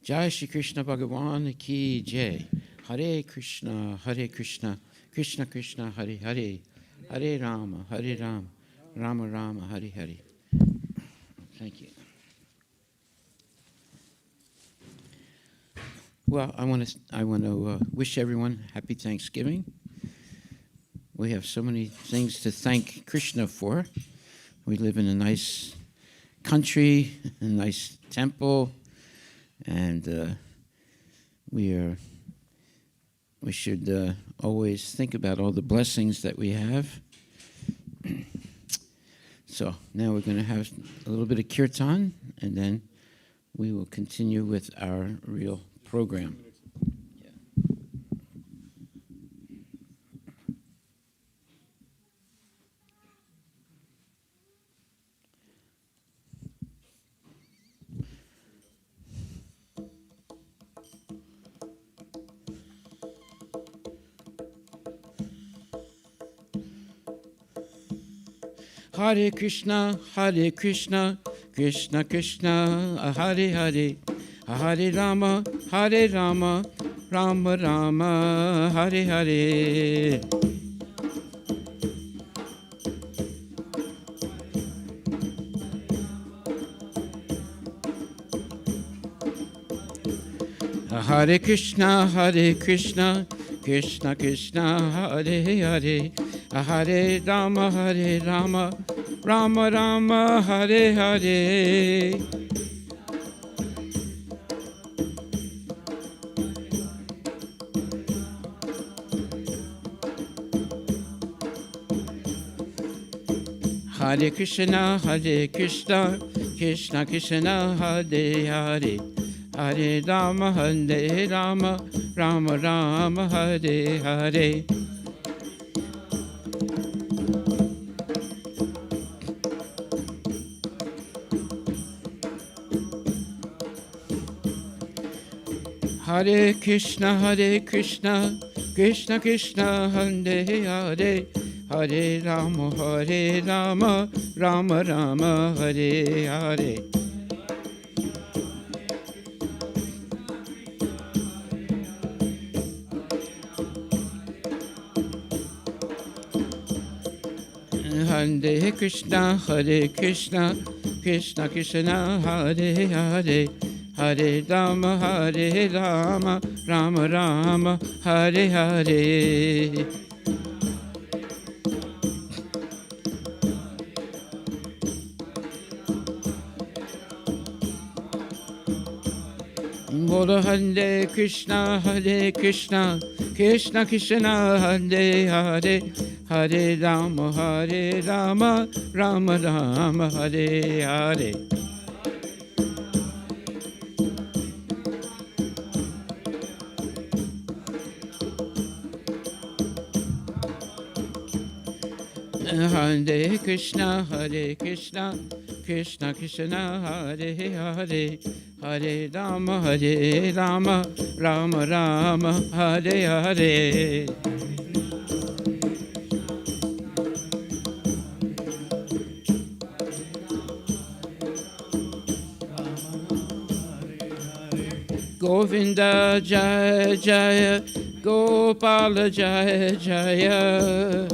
Jai Shri Krishna Bhagavan Ki Jai. Hare Krishna, Krishna Krishna, Hare Hare, Hare Rama, Rama Rama, Hare Hare. Thank you. Well, I want to wish everyone happy Thanksgiving. We have so many things to thank Krishna for. We live in a nice country, a nice temple, and we should always think about all the blessings that we have. So now we're going to have a little bit of kirtan, and then we will continue with our real program. Hare Krishna, Krishna Krishna, Hare Hare, Hare Rama, Rama Rama, Hare Hare. Hare Krishna, Krishna Krishna, Hare Hare, Hare Rama, Rama Rama, Hare Hare. Hare Krishna, Krishna Krishna, Hare Hare, Hare Rama, Rama Rama, Hare Hare. Hare Krishna, Krishna Krishna, Hare Hare, Hare Rama, Rama Rama, Hare Hare. Hare Krishna, Krishna Krishna, Hare Hare, Hare Rama, Rama Rama, Hare Hare. Bolo Hare Krishna, Krishna Krishna, Hare Hare, Hare Rama, Rama Rama, Hare Hare. Hare Krishna, Krishna Krishna, Hare Hare, Hare Rama, Rama Rama, Hare Hare. Govinda Jaya Jaya, Gopala Jaya Jaya.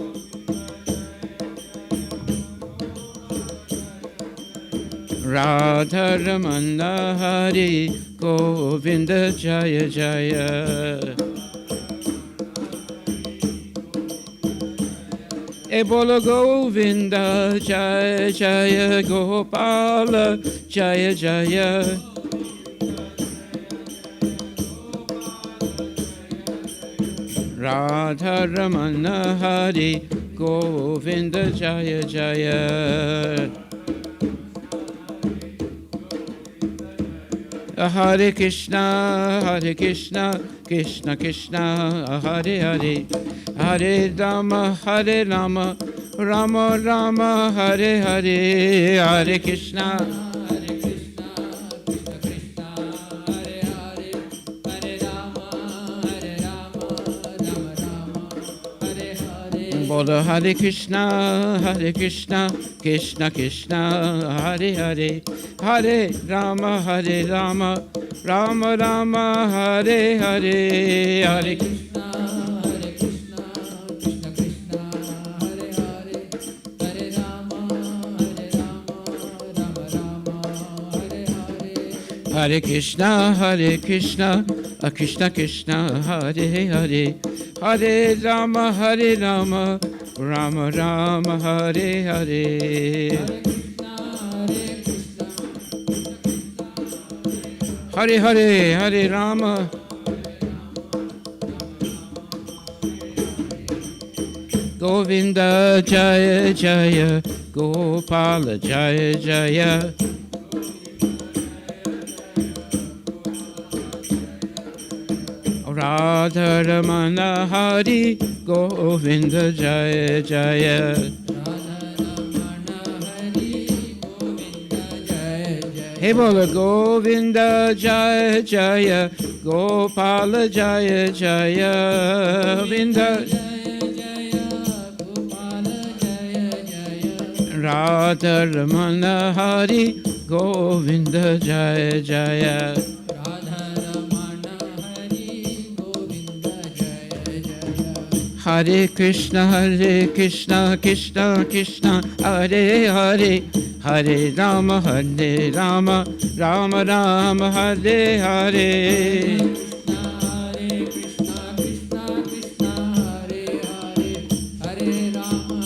Radha Ramana Hari, Govinda Jaya Jaya. Bolo Govinda Jaya Jaya, Gopala Jaya Jaya. Radha Ramana Hari, Govinda Jaya Jaya. Hare Krishna, Krishna Krishna, Hare Hare, Hare Rama, Rama Rama, Hare Hare, Hare Krishna. Bolo Hare Krishna, Krishna Krishna, Hare Hare, Hare Rama, Rama Rama, Hare Hare, Hare Krishna, Hare Krishna, Krishna Krishna, Hare Hare, Hare Rama, Rama Rama, Hare Hare. Hare Krishna, Krishna Krishna, Hare Hare, Hare Rama, Rama Rama, Hare Hare. Hare Hare, Hare Rama. Govinda Jaya Jaya, Gopala Jaya Jaya. Radharamana Hari, Govinda Jaya Jaya. Hey Bola Govinda Jaya Jaya, Gopala Jaya Jaya, Govinda Radha Ramana Hari, Govinda Jaya Jaya. Hare Krishna, Krishna Krishna, Hare Hare, Hare Rama, Rama Rama, Hare Hare. Hare Krishna, Krishna Hare Hare, Hare Rama,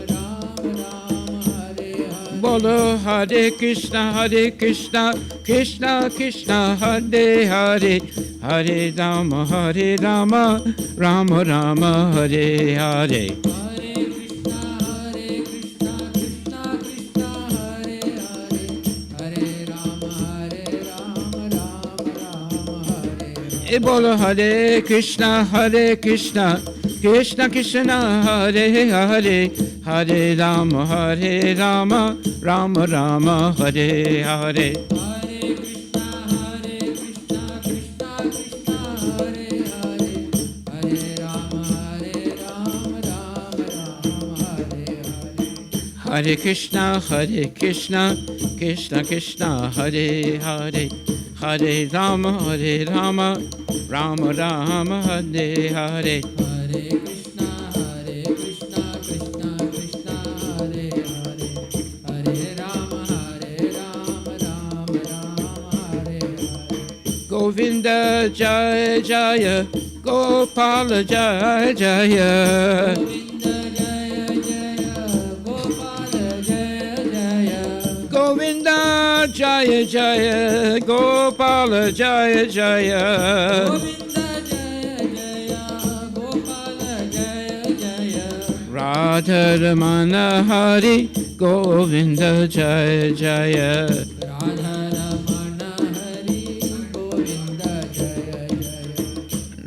Rama Rama, Hare Hare. Bolo Hare Krishna, Krishna Krishna, Hare Hare, Hare Rama, Rama Rama, Hare Hare. Bolo Hare Krishna, Krishna Krishna, Hare Hare, Hare Rama, Rama Rama, Hare Hare. Hare Krishna, Krishna Krishna, Hare Hare, Hare Rama, Rama Rama, Hare Hare. Hare Krishna, Krishna Krishna, Hare Hare, Hare Rama, Rama Rama, Hare Hare. Govinda Jaya Jaya, Gopala Jaya Jaya. Govinda Jaya Jaya, Gopala Jaya Jaya. Govinda Jaya Jaya, Gopala Jaya Jaya. Radha Ramana Hari, Govinda Jaya Jaya.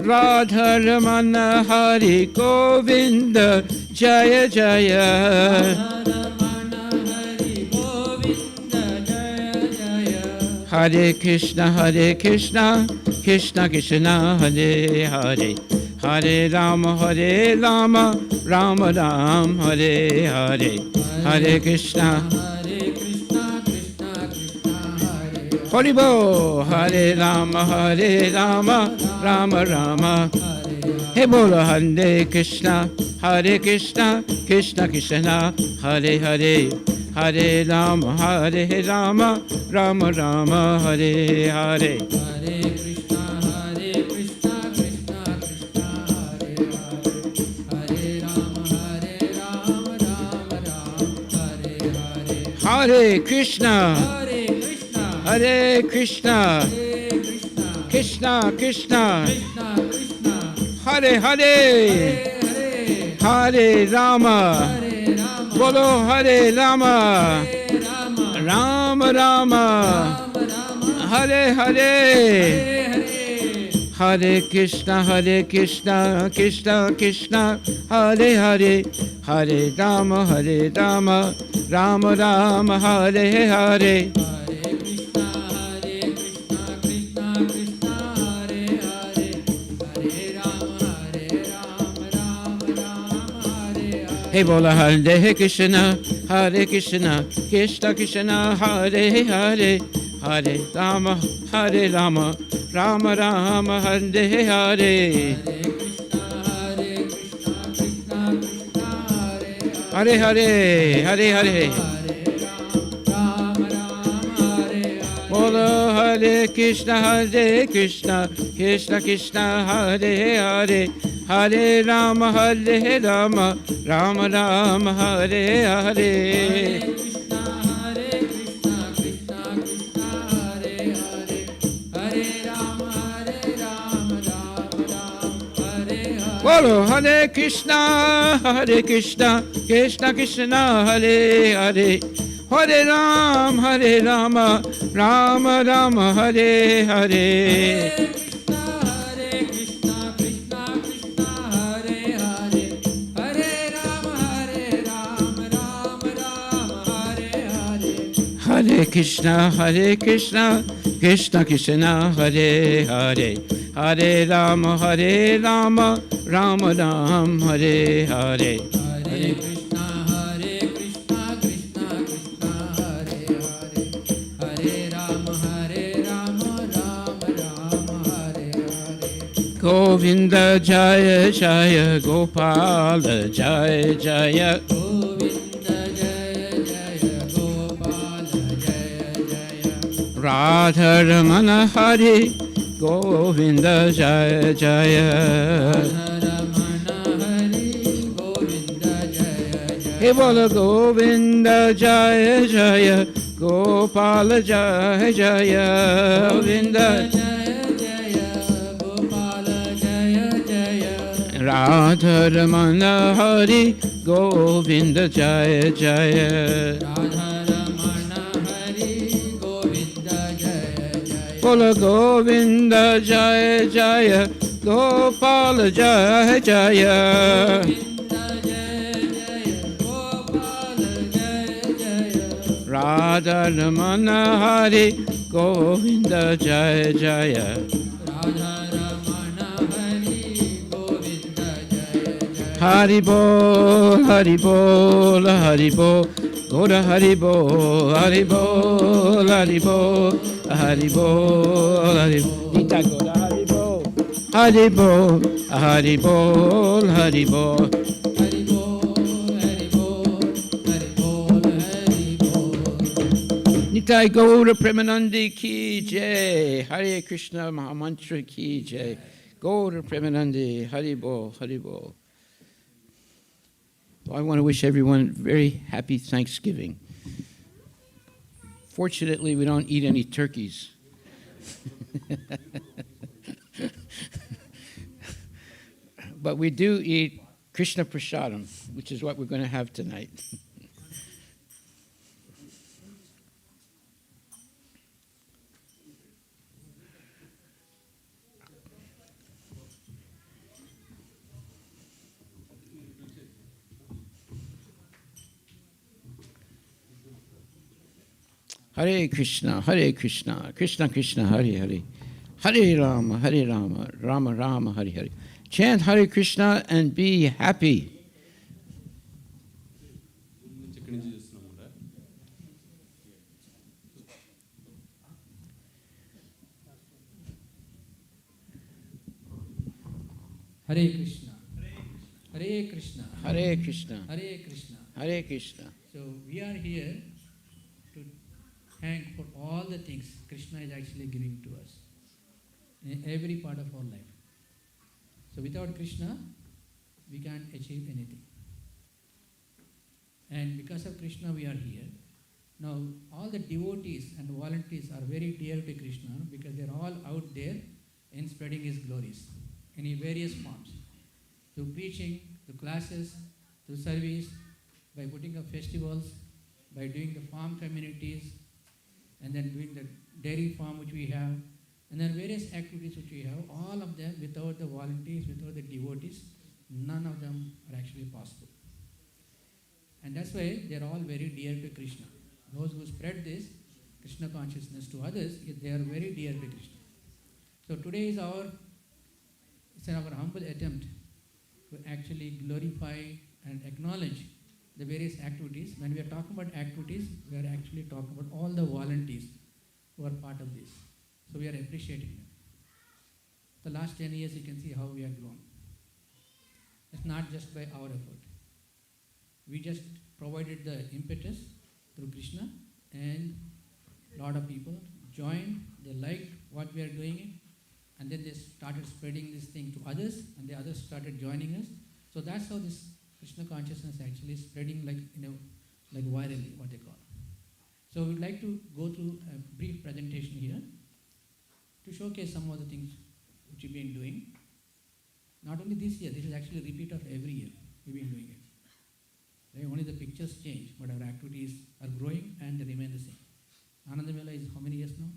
Radha Ramana Hari, Govinda Jaya Jaya. Radha Ramana Hari, Govinda Jaya Jaya. Hare Krishna, Krishna Krishna, Hare Hare, Hare Rama, Rama Rama, Hare Hare. Hare Krishna, Krishna Krishna, Hare Bol, Hare Rama, Rama Rama. Hey Bola Hare Krishna, Krishna Krishna, Hare Hare, Hare Rama, Rama Rama, Hare Hare. Hare Krishna, Krishna Krishna, Hare Hare, Hare Rama, Rama Rama, Hare Hare. Hare Krishna, Hare Krishna, Krishna Krishna, Hare Hare, Hare Rama. Bolo Hare Rama, Rama Rama, Hare Hare. Hare Krishna, Krishna Krishna, Hare Hare, Hare Rama, Rama Rama, Hare Hare. Hey Bola Hare Krishna, Hare Krishna, Krishna Krishna, Hare Hare, Hare Rama, Hare Rama, Rama Rama, Hare Hare. Hare Hare, Hare Hare. Bolo Hare Krishna, Krishna Krishna, Hare Hare, Hare Rama, Rama Rama, Hare Hare. Bolo Hare Krishna, Krishna Krishna, Hare Hare, Hare Rama, Rama Rama, Hare Hare. Hare Krishna, Krishna Krishna, Hare Hare, Hare Rama, Rama Rama, Hare Hare. Hare Krishna, Krishna Krishna, Hare Hare, Hare Rama, Rama Rama, Hare Hare. Govinda Jaya Jaya, Gopala Jaya Jaya. Govinda Jaya Jaya, Gopala Jaya Jaya. Radha Ramana Hare, Govinda Jaya Jaya. He bola Govinda Jaya Jaya, Gopala Jaya Jaya, Govinda Jaya Jaya, Gopala Jaya Jaya. Radha Ramana Hare, Govinda Jaya Jaya. Radha Ramana Hari, Govinda Jaya Jaya. Bola Govinda Jaya Jaya, Gopala Jaya Jaya. Radha Ramana Hare, Govinda Jaya Jaya. Radha Ramana Hari, Govinda Jaya Jaya. Hari Bol, Hari Bol, Hari Bol, Gora Hari Bol, Hari Bol, Hari Bol, Hari Bol, Hari Bol, Nita Gora Hari Bol, Hari Bol, Hari Bol, Hari Bol. Hari Bol, Hari Bol, Hari Bol, Hari Bol. Nitai Gaura Premanandi Ki Jai, Hare Krishna Mahamantra Ki Jai, Gaura Premanandi, Hari Bol, Hari Bol. Well, I want to wish everyone very happy Thanksgiving. Fortunately, we don't eat any turkeys. But we do eat Krishna Prasadam, which is what we're going to have tonight. Hare Krishna, Krishna Krishna, Hare Hare, Hare Rama, Rama Rama, Hare Hare. Chant Hare Krishna and be happy. Hare Krishna, Hare Krishna, Hare Krishna, Hare Krishna. Hare Krishna. So we are here to thank for all the things Krishna is actually giving to us in every part of our life. So without Krishna, we can't achieve anything. And because of Krishna, we are here. Now, all the devotees and volunteers are very dear to Krishna because they're all out there in spreading his glories in various forms. Through preaching, through classes, through service, by putting up festivals, by doing the farm communities, and then doing the dairy farm which we have, and then various activities which we have, all of them without the volunteers, without the devotees, none of them are actually possible. And that's why they're all very dear to Krishna. Those who spread this Krishna consciousness to others, they are very dear to Krishna. So today is our humble attempt to actually glorify and acknowledge the various activities. When we are talking about activities, we are actually talking about all the volunteers who are part of this. So we are appreciating them. The last 10 years, you can see how we have grown. It's not just by our effort. We just provided the impetus through Krishna, and a lot of people joined, they liked what we are doing, and then they started spreading this thing to others, and the others started joining us. So that's how this Krishna consciousness actually is spreading like virally, what they call. So we'd like to go through a brief presentation here to showcase some of the things which we've been doing. Not only this year, this is actually a repeat of every year we've been doing it. Right? Only the pictures change, but our activities are growing and they remain the same. Ananda Mela is how many years now?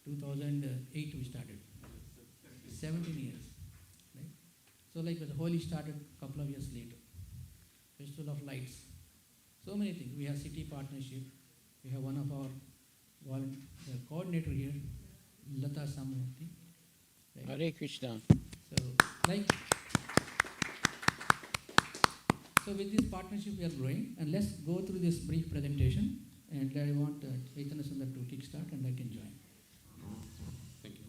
2008 we started. 17 years. Right? So like the Holi started a couple of years later. Festival of Lights. So many things. We have city partnership. We have one of our coordinator here, Lata Samurthy. Right? Hare Krishna. So with this partnership we are growing, and let's go through this brief presentation, and I want Chaitanya Sundar to kickstart and I can join. Thank you.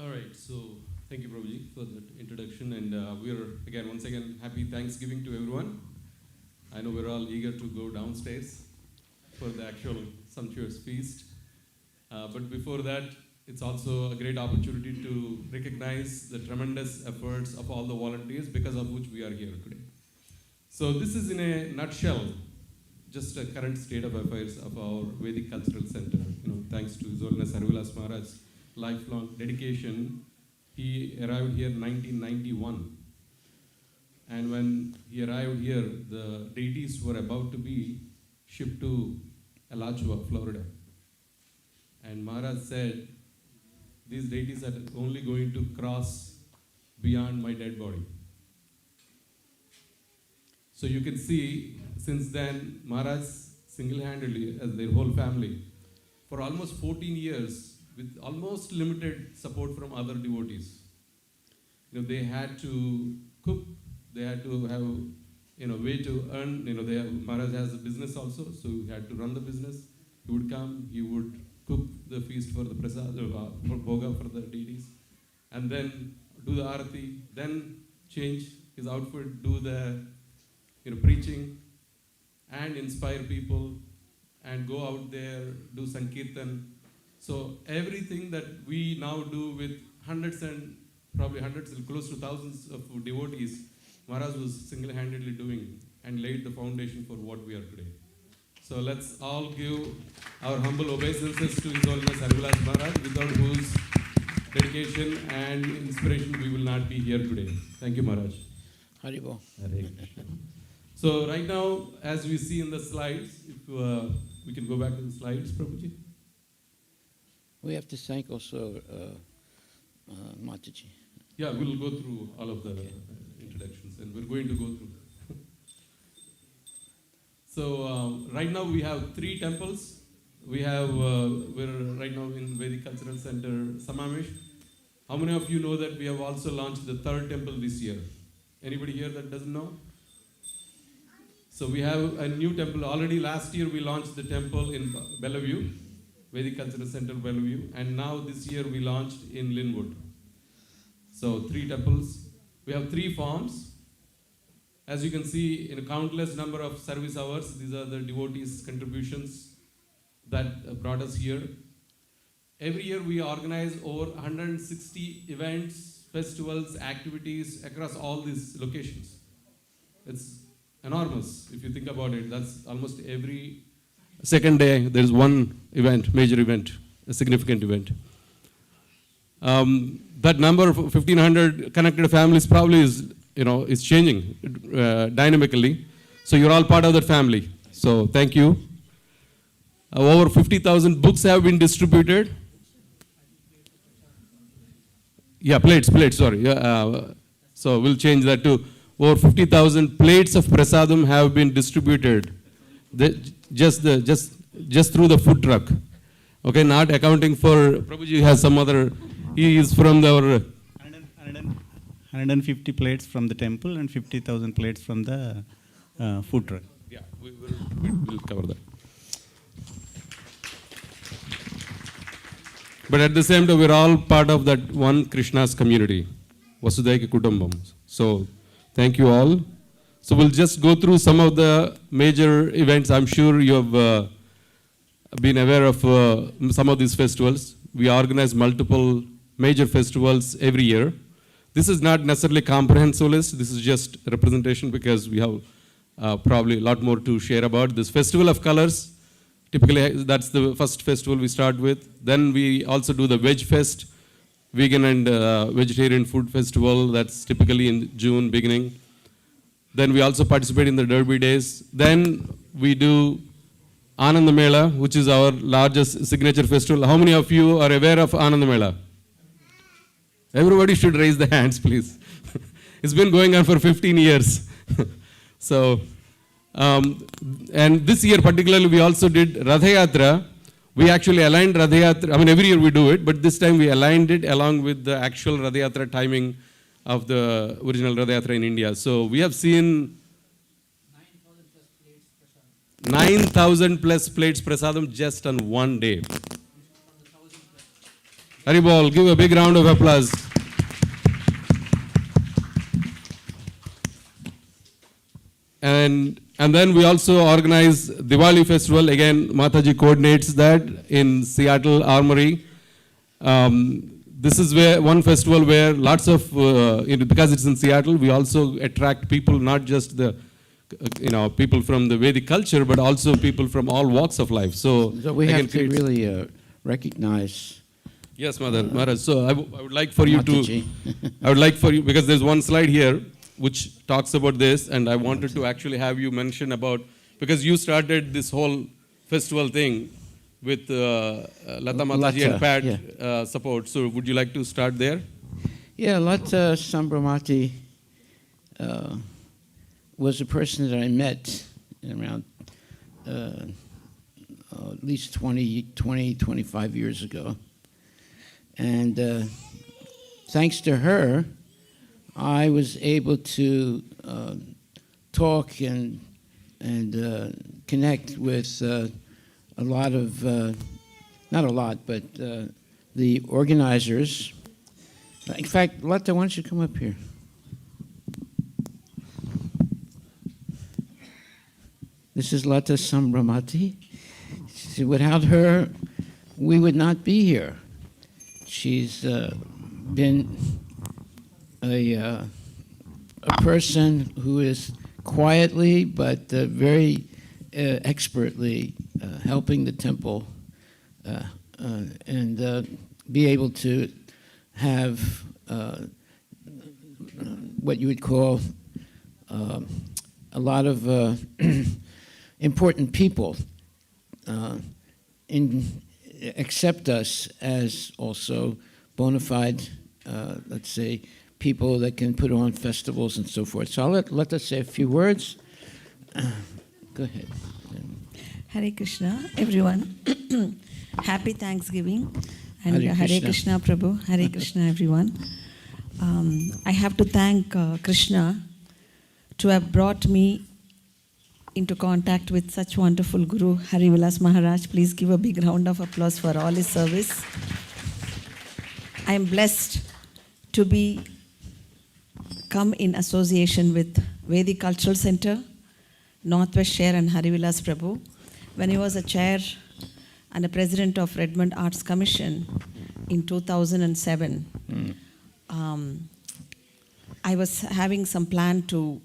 All right, so thank you Prabhuji for that introduction, and we are once again happy Thanksgiving to everyone. I know we're all eager to go downstairs for the actual sumptuous feast. But before that, it's also a great opportunity to recognize the tremendous efforts of all the volunteers because of which we are here today. So this is in a nutshell, just a current state of affairs of our Vedic Cultural Center. Thanks to His Holiness Harvilas Maharaj's lifelong dedication, he arrived here in 1991. And when he arrived here, the deities were about to be shipped to Alachua, Florida. And Maharaj said, these deities are only going to cross beyond my dead body. So you can see, since then, Maharaj single-handedly, as their whole family, for almost 14 years, with almost limited support from other devotees. They had to cook, they had to have way to earn. Maharaj has a business also, so he had to run the business. He would come, he would cook the feast for the prasad, for bhoga for the deities, and then do the arati, then change his outfit, do the preaching, and inspire people, and go out there, do sankirtan. So everything that we now do with hundreds, close to thousands of devotees, Maharaj was single-handedly doing and laid the foundation for what we are today. So let's all give our humble obeisances to His Holiness Harvilas Maharaj, without whose dedication and inspiration we will not be here today. Thank you, Maharaj. Haribol. So right now, as we see in the slides, if we can go back to the slides, Prabhuji. We have to thank also Mataji. Yeah, we'll go through all of the introductions, and we're going to go through. So right now we have 3 temples. We're right now in Vedic Cultural Center, Samamish. How many of you know that we have also launched the 3rd temple this year? Anybody here that doesn't know? So we have a new temple. Already last year we launched the temple in Bellevue, Vedic Cultural Center Bellevue, and now this year we launched in Linwood. So 3 temples. We have 3 forms. As you can see, in a countless number of service hours, these are the devotees' contributions that brought us here. Every year we organize over 160 events, festivals, activities across all these locations. It's enormous if you think about it. That's almost every second day there's one event, major event, a significant event. That number of 1,500 connected families probably is changing dynamically. So you're all part of that family. So thank you. Over 50,000 books have been distributed. Yeah, plates, sorry. So we'll change that to over 50,000 plates of prasadam have been distributed just through the food truck. Okay, not accounting for, Prabhuji has some other, he is from our 150 plates from the temple and 50,000 plates from the food truck. Yeah, we'll cover that. But at the same time, we're all part of that one Krishna's community, Vasudhaiva Kutumbam. So, thank you all. So, we'll just go through some of the major events. I'm sure you have been aware of some of these festivals. We organize multiple major festivals every year. This is not necessarily comprehensive list. This is just representation because we have probably a lot more to share about. This Festival of Colors, typically that's the first festival we start with. Then we also do the Veg Fest, vegan and vegetarian food festival. That's typically in June beginning. Then we also participate in the Derby Days. Then we do Anand Mela, which is our largest signature festival. How many of you are aware of Anand Mela? Everybody should raise the hands, please. It's been going on for 15 years. So, and this year particularly, we also did Ratha Yatra. We actually aligned Ratha Yatra. I mean, every year we do it, but this time we aligned it along with the actual Ratha Yatra timing of the original Ratha Yatra in India. So, we have seen 9,000 plus plates prasadam just on one day. Haribol, give a big round of applause. And then we also organize Diwali festival. Again, Mataji coordinates that in Seattle Armory. This is where one festival where lots of, because it's in Seattle, we also attract people, not just the people from the Vedic culture, but also people from all walks of life. So we have to really recognize. Yes, Maharaj. So I would like for you Mataji. I would like for you, because there's one slide here which talks about this, and I wanted to actually have you mention about, because you started this whole festival thing with Lata Mataji and Pat support. So would you like to start there? Yeah, Lata Sambramati was a person that I met around at least 25 years ago. And thanks to her, I was able to talk and connect with a lot of, not a lot, but the organizers. In fact, Lata, why don't you come up here? This is Lata Sambramati. Without her, we would not be here. She's been a person who is quietly but very expertly helping the temple and be able to have what you would call a lot of important people accept us as also bona fide, let's say, people that can put on festivals and so forth. So I'll let us say a few words. Go ahead. Hare Krishna, everyone. Happy Thanksgiving. And Hare Hare Krishna, Prabhu. Hare Krishna, everyone. I have to thank Krishna to have brought me into contact with such wonderful Guru, Harivilas Maharaj. Please give a big round of applause for all his service. I am blessed to be come in association with Vedic Cultural Center, Northwest Chair and Harivilas Prabhu. When he was a chair and a president of Redmond Arts Commission in 2007, I was having some plan to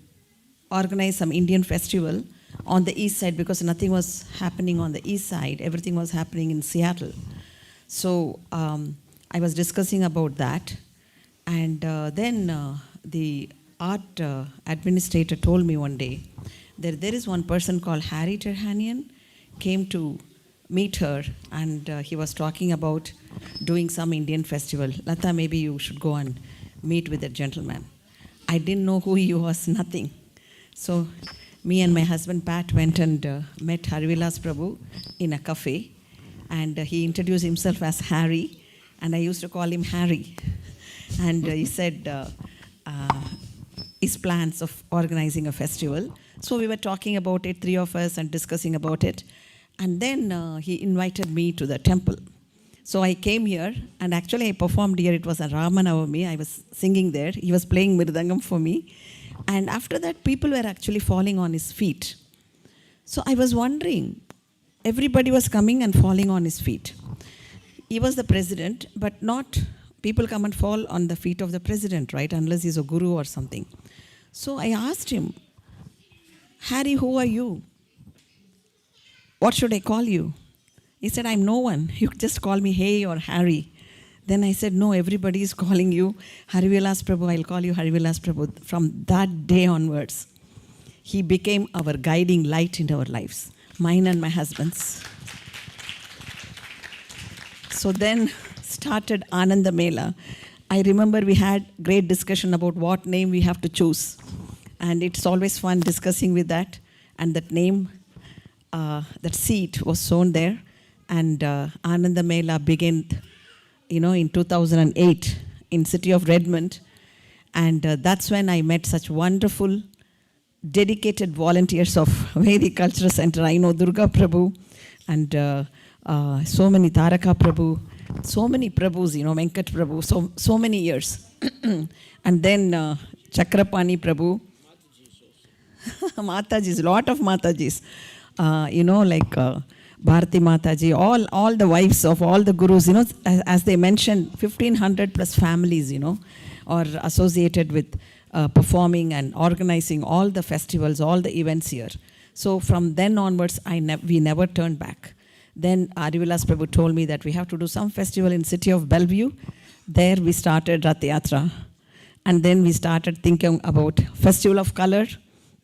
organize some Indian festival on the east side because nothing was happening on the east side. Everything was happening in Seattle. So I was discussing about that. And then the art administrator told me one day that there is one person called Harry Terhanian came to meet her, and he was talking about doing some Indian festival. Lata, maybe you should go and meet with that gentleman. I didn't know who he was, nothing. So me and my husband Pat went and met Harivilas Prabhu in a cafe, and he introduced himself as Harry, and I used to call him Harry. And he said, his plans of organizing a festival. So we were talking about it, three of us, and discussing about it. And then he invited me to the temple. So I came here, and actually I performed here. It was a Ramanavami. I was singing there. He was playing Mirdangam for me. And after that, people were actually falling on his feet. So I was wondering, everybody was coming and falling on his feet. He was the president, but not people come and fall on the feet of the president, right? Unless he's a guru or something. So I asked him, Harry, who are you? What should I call you? He said, I'm no one. You just call me Hey or Harry. Then I said, no, everybody is calling you Harivilas Prabhu. I'll call you Harivilas Prabhu. From that day onwards, he became our guiding light in our lives, mine and my husband's. So then started Ananda Mela. I remember we had great discussion about what name we have to choose. And it's always fun discussing with that. And that name, that seed was sown there. And Ananda Mela began, in 2008 in city of Redmond. And that's when I met such wonderful, dedicated volunteers of Vedic Cultural Center. I know Durga Prabhu and so many Taraka Prabhu, so many Prabhus, Venkat Prabhu, so many years. And then Chakrapani Prabhu, Matajis, lot of Matajis, like Bharati Mataji, all the wives of all the gurus, as they mentioned, 1,500 plus families, are associated with performing and organizing all the festivals, all the events here. So from then onwards, we never turned back. Then Harivilas Prabhu told me that we have to do some festival in city of Bellevue. There we started Rath Yatra. And then we started thinking about Festival of Color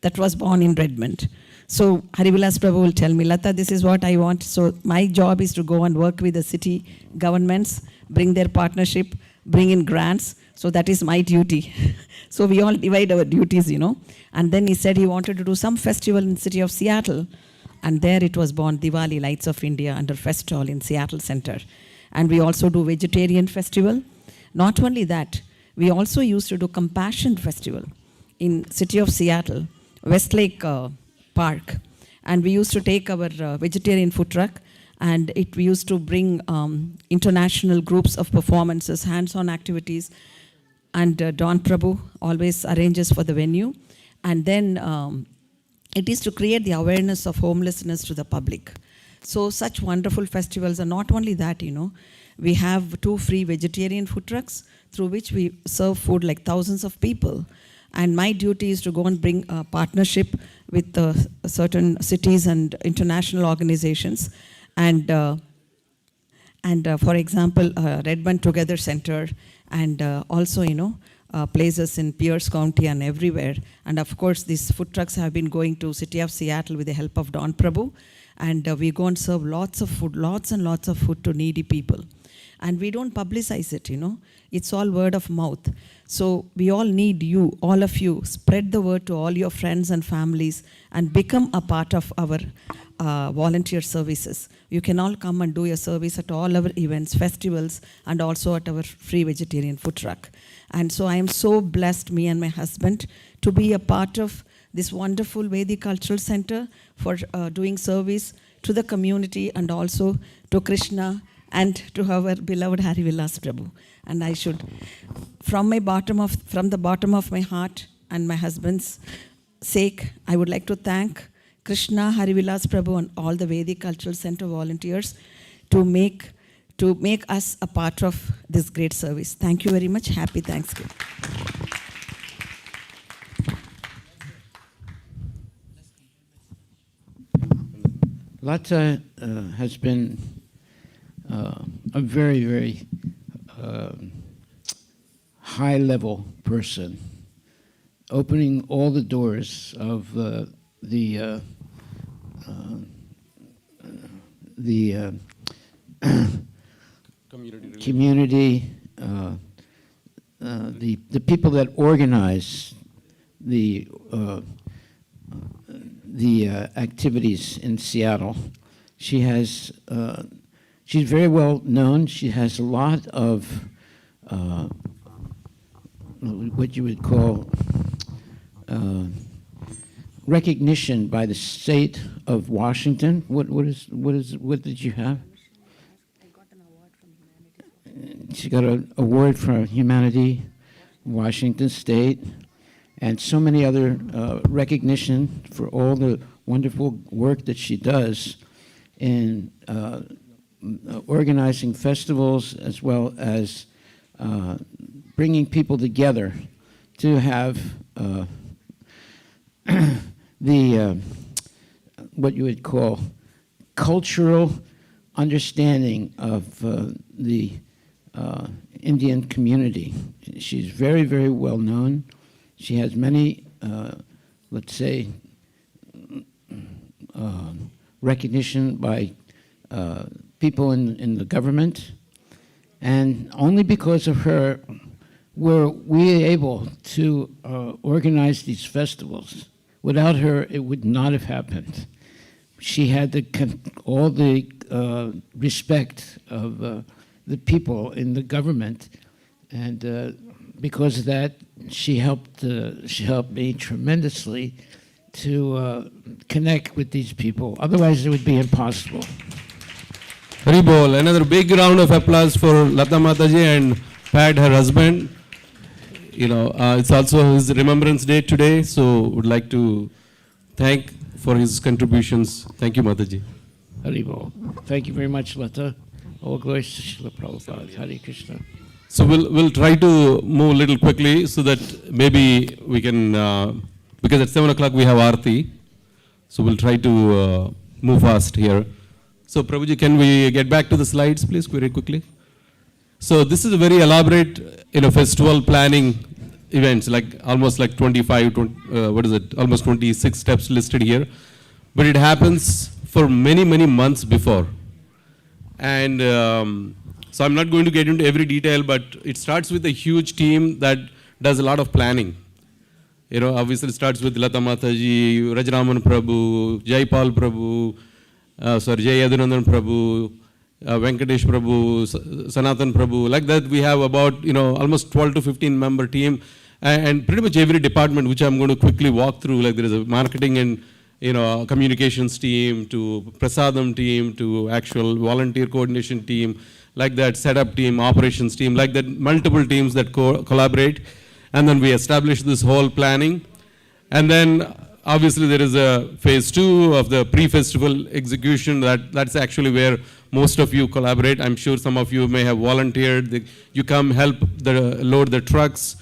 that was born in Redmond. So Harivilas Prabhu will tell me, Lata, this is what I want. So my job is to go and work with the city governments, bring their partnership, bring in grants. So that is my duty. So we all divide our duties, And then he said he wanted to do some festival in the city of Seattle. And there it was born, Diwali Lights of India under Festol in Seattle Center. And we also do vegetarian festival. Not only that, we also used to do Compassion Festival in city of Seattle, Westlake Park. And we used to take our vegetarian food truck, and we used to bring international groups of performances, hands-on activities. And Don Prabhu always arranges for the venue. And then it is to create the awareness of homelessness to the public. So such wonderful festivals. And not only that, we have 2 free vegetarian food trucks through which we serve food like thousands of people. And my duty is to go and bring a partnership with certain cities and international organizations. And for example, Redmond Together Center, and also, places in Pierce County and everywhere. And of course, these food trucks have been going to city of Seattle with the help of Don Prabhu. And we go and serve lots of food, lots and lots of food to needy people. And we don't publicize it, It's all word of mouth. So we all need you, all of you, spread the word to all your friends and families and become a part of our volunteer services. You can all come and do your service at all our events, festivals, and also at our free vegetarian food truck. And so I am so blessed, me and my husband, to be a part of this wonderful Vedic Cultural Center for doing service to the community and also to Krishna and to our beloved Harivilas Prabhu. And I should, from the bottom of my heart and my husband's sake, I would like to thank Krishna, Harivilas Prabhu, and all the Vedic Cultural Center volunteers to make us a part of this great service. Thank you very much. Happy Thanksgiving. Lata has been a very, very high-level person, opening all the doors of the community, the people that organize the activities in Seattle. She's very well known. She has a lot of what you would call recognition by the state of Washington. What did you have? She got an award for humanity, Washington State, and so many other recognition for all the wonderful work that she does in organizing festivals as well as bringing people together to have the what you would call cultural understanding of the Indian community. She's very, very well known. She has many, let's say, recognition by people in the government. And only because of her were we able to organize these festivals. Without her, it would not have happened. She had all the respect of the people in the government, and because of that, she helped me tremendously to connect with these people. Otherwise, it would be impossible. Haribol, another big round of applause for Lata Mataji and Pat, her husband. It's also his Remembrance Day today, so would like to thank for his contributions. Thank you, Mataji. Haribol. Thank you very much, Lata. All glories to Srila Prabhupada. Hare Krishna. So we'll try to move a little quickly so that maybe we can, because at 7 o'clock we have Aarti, so we'll try to move fast here. So Prabhuji, can we get back to the slides, please, very quickly? So this is a very elaborate, festival planning events, almost 25, almost 26 steps listed here. But it happens for many, many months before. And so I'm not going to get into every detail, but it starts with a huge team that does a lot of planning. Obviously it starts with Lata Mataji, Rajaraman Prabhu, Jaipal Prabhu, Jay Yadunandan Prabhu, Venkatesh Prabhu, Sanatan Prabhu. Like that, we have about almost 12 to 15 member team, and pretty much every department, which I'm going to quickly walk through. Like there is a marketing and communications team, to prasadam team, to actual volunteer coordination team, like that setup team, operations team, like that multiple teams that collaborate, and then we establish this whole planning, and then obviously there is a phase 2 of the pre-festival execution. That's actually where most of you collaborate. I'm sure some of you may have volunteered. You come help load the trucks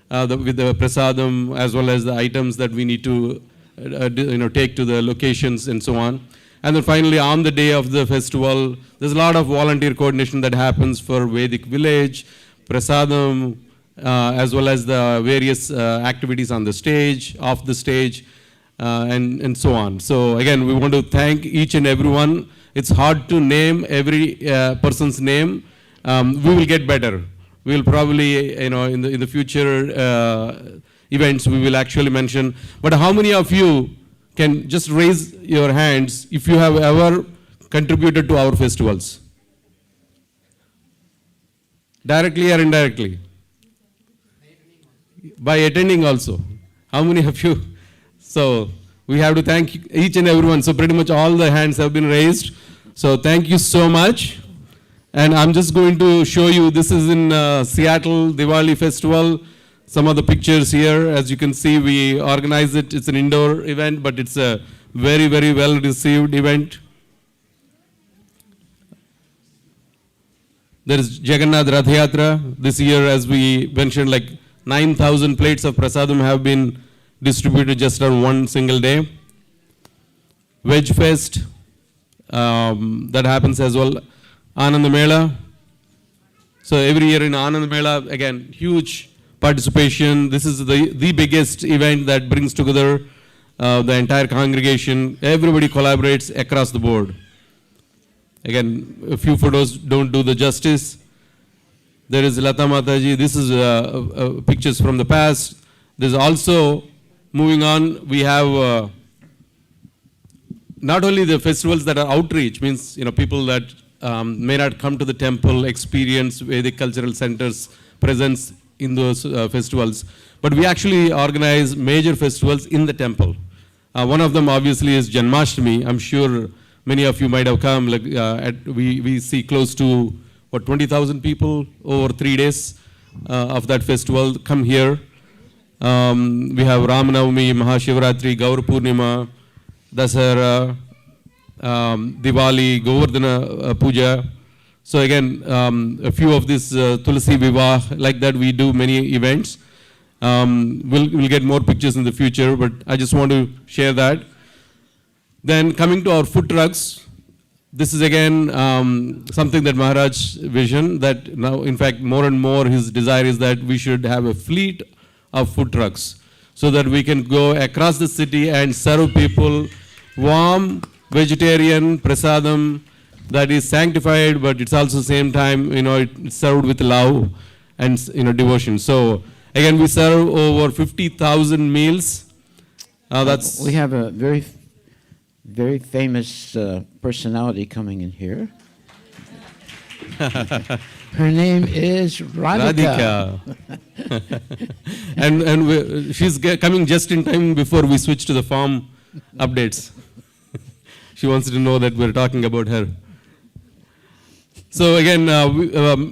with the prasadam as well as the items that we need to take to the locations and so on. And then finally, on the day of the festival, there's a lot of volunteer coordination that happens for Vedic Village, prasadam, as well as the various activities on the stage, off the stage, and so on. So again, we want to thank each and everyone. It's hard to name every person's name. We will get better. We will probably, in the future events, we will actually mention. But how many of you can just raise your hands if you have ever contributed to our festivals? Directly or indirectly? By attending also. How many of you? So we have to thank each and everyone. So pretty much all the hands have been raised. So thank you so much. And I'm just going to show you, this is in Seattle Diwali Festival. Some of the pictures here, as you can see, we organize it. It's an indoor event, but it's a very, very well received event. There is Jagannath Rath Yatra. This year, as we mentioned, 9,000 plates of prasadam have been distributed just on one single day. Veg Fest, that happens as well. Anand Mela. So every year in Anand Mela, again, huge participation. This is the biggest event that brings together the entire congregation. Everybody collaborates across the board. Again, a few photos don't do the justice. There is Lata Mataji. This is pictures from the past. There's also, moving on, we have not only the festivals that are outreach, means people that may not come to the temple, experience Vedic cultural centers presence in those festivals, but we actually organize major festivals in the temple. One of them obviously is Janmashtami. I'm sure many of you might have come. Like we see close to 20,000 people over 3 days of that festival come here. We have Ramanavami, Mahashivratri, Gaur Purnima, Dasara, Diwali, Govardhana Puja. So again, a few of these Tulsi Vivah, like that we do many events. We'll get more pictures in the future, but I just want to share that. Then coming to our food trucks, this is again something that Maharaj's vision, that now in fact more and more his desire is that we should have a fleet of food trucks so that we can go across the city and serve people warm, vegetarian, prasadam that is sanctified, but it's also same time, it's served with love and, devotion. So again, we serve over 50,000 meals. That's We have a very, very famous personality coming in here. Her name is Radhika. and she's coming just in time before we switch to the farm updates. She wants to know that we're talking about her. So again,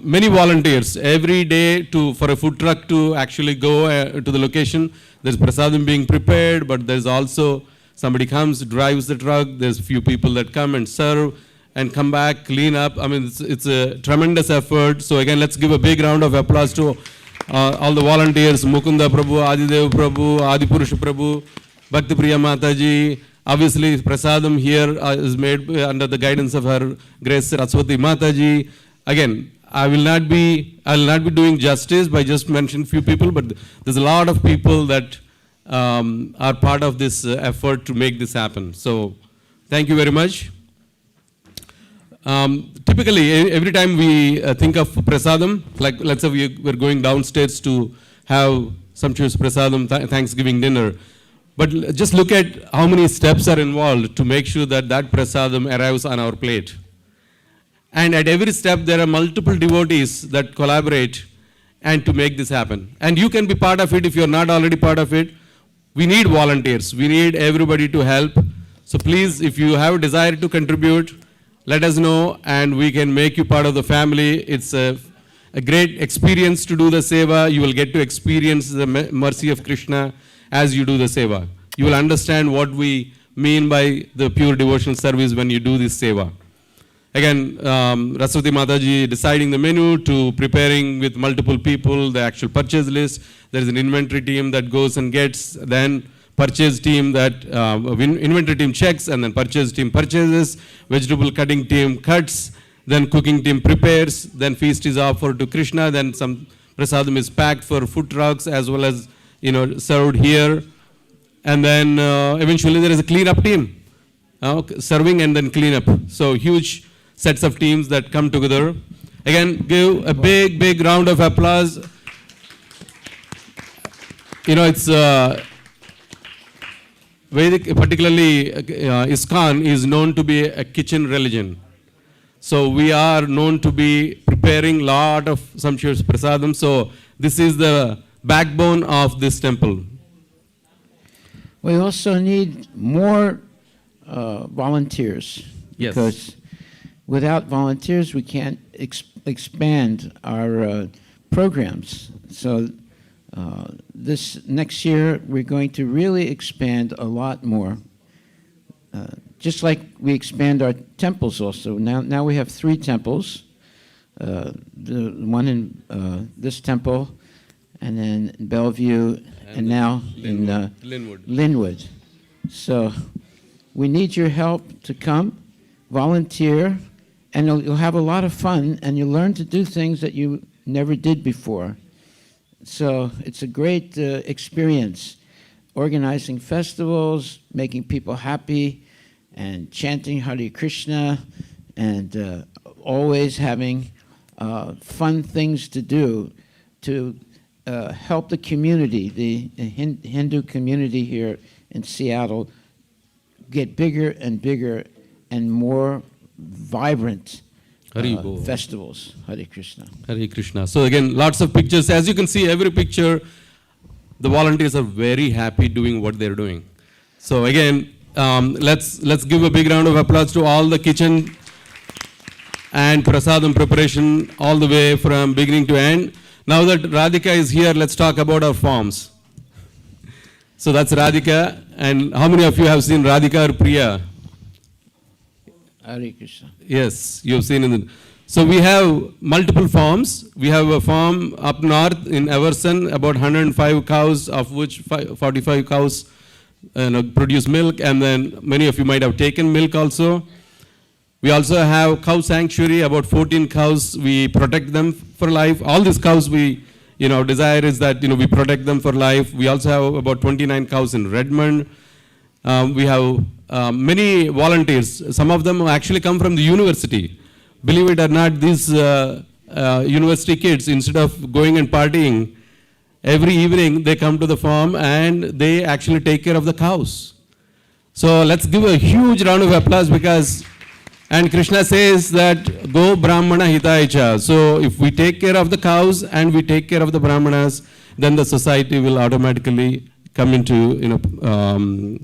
many volunteers every day for a food truck to actually go to the location. There's prasadam being prepared, but there's also somebody comes, drives the truck. There's few people that come and serve and come back, clean up. I mean, it's a tremendous effort. So again, let's give a big round of applause to all the volunteers: Mukunda Prabhu, Adidev Prabhu, Adipurusha Prabhu, Bhakti Priya Mataji. Obviously, prasadam here is made under the guidance of her Grace Saraswati Mataji. Again, I will not be doing justice by just mentioning few people, but there's a lot of people that are part of this effort to make this happen. So, thank you very much. Typically, every time we think of prasadam, like let's say we're going downstairs to have sumptuous prasadam, Thanksgiving dinner. But just look at how many steps are involved to make sure that prasadam arrives on our plate. And at every step, there are multiple devotees that collaborate and to make this happen. And you can be part of it if you're not already part of it. We need volunteers. We need everybody to help. So please, if you have a desire to contribute, let us know and we can make you part of the family. It's a great experience to do the seva. You will get to experience the mercy of Krishna as you do the seva. You will understand what we mean by the pure devotional service when you do this seva. Again, Raswati Mataji deciding the menu to preparing with multiple people, the actual purchase list. There is an inventory team that goes and gets, then purchase team that, inventory team checks, and then purchase team purchases, vegetable cutting team cuts, then cooking team prepares, then feast is offered to Krishna, then some prasadam is packed for food trucks as well as served here. And then eventually there is a cleanup team, serving and then cleanup. So huge sets of teams that come together. Again, give a big, big round of applause. It's Vedic, particularly ISKCON, is known to be a kitchen religion. So we are known to be preparing a lot of sumptuous prasadam. So this is the backbone of this temple. We also need more volunteers. Yes. Because without volunteers, we can't expand our programs. So this next year, we're going to really expand a lot more. Just like we expand our temples also. Now we have 3 temples. The one in this temple, and then in Bellevue, and now in Linwood. So we need your help to come, volunteer, and you'll have a lot of fun, and you'll learn to do things that you never did before. So it's a great experience, organizing festivals, making people happy, and chanting Hare Krishna, and always having fun things to do to help the community, the Hindu community here in Seattle, get bigger and bigger and more vibrant Hari Bol. festivals. Hare Krishna. Hare Krishna. So again, lots of pictures. As you can see, every picture, the volunteers are very happy doing what they're doing. So again, let's give a big round of applause to all the kitchen and prasadam preparation all the way from beginning to end. Now that Radhika is here, let's talk about our forms. So that's Radhika. And how many of you have seen Radhika or Priya? Hare Krishna. Yes, you have seen in the. So we have multiple farms. We have a farm up north in Everson, about 105 cows, of which 45 cows produce milk, and then many of you might have taken milk also. We also have cow sanctuary, about 14 cows. We protect them for life. All these cows we desire is that we protect them for life. We also have about 29 cows in Redmond. We have many volunteers. Some of them actually come from the university. Believe it or not, these university kids, instead of going and partying, every evening they come to the farm and they actually take care of the cows. So let's give a huge round of applause because, and Krishna says that go Brahmana Hitaicha. So if we take care of the cows and we take care of the Brahmanas, then the society will automatically come into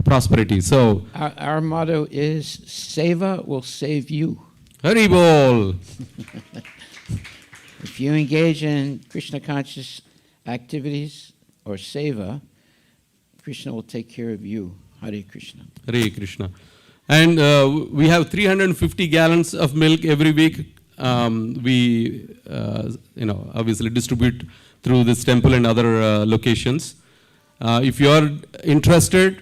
prosperity. So Our motto is Seva will save you. Hari Bol. If you engage in Krishna conscious activities or Seva, Krishna will take care of you. Hare Krishna. Hare Krishna. And we have 350 gallons of milk every week. We obviously distribute through this temple and other locations. If you are interested,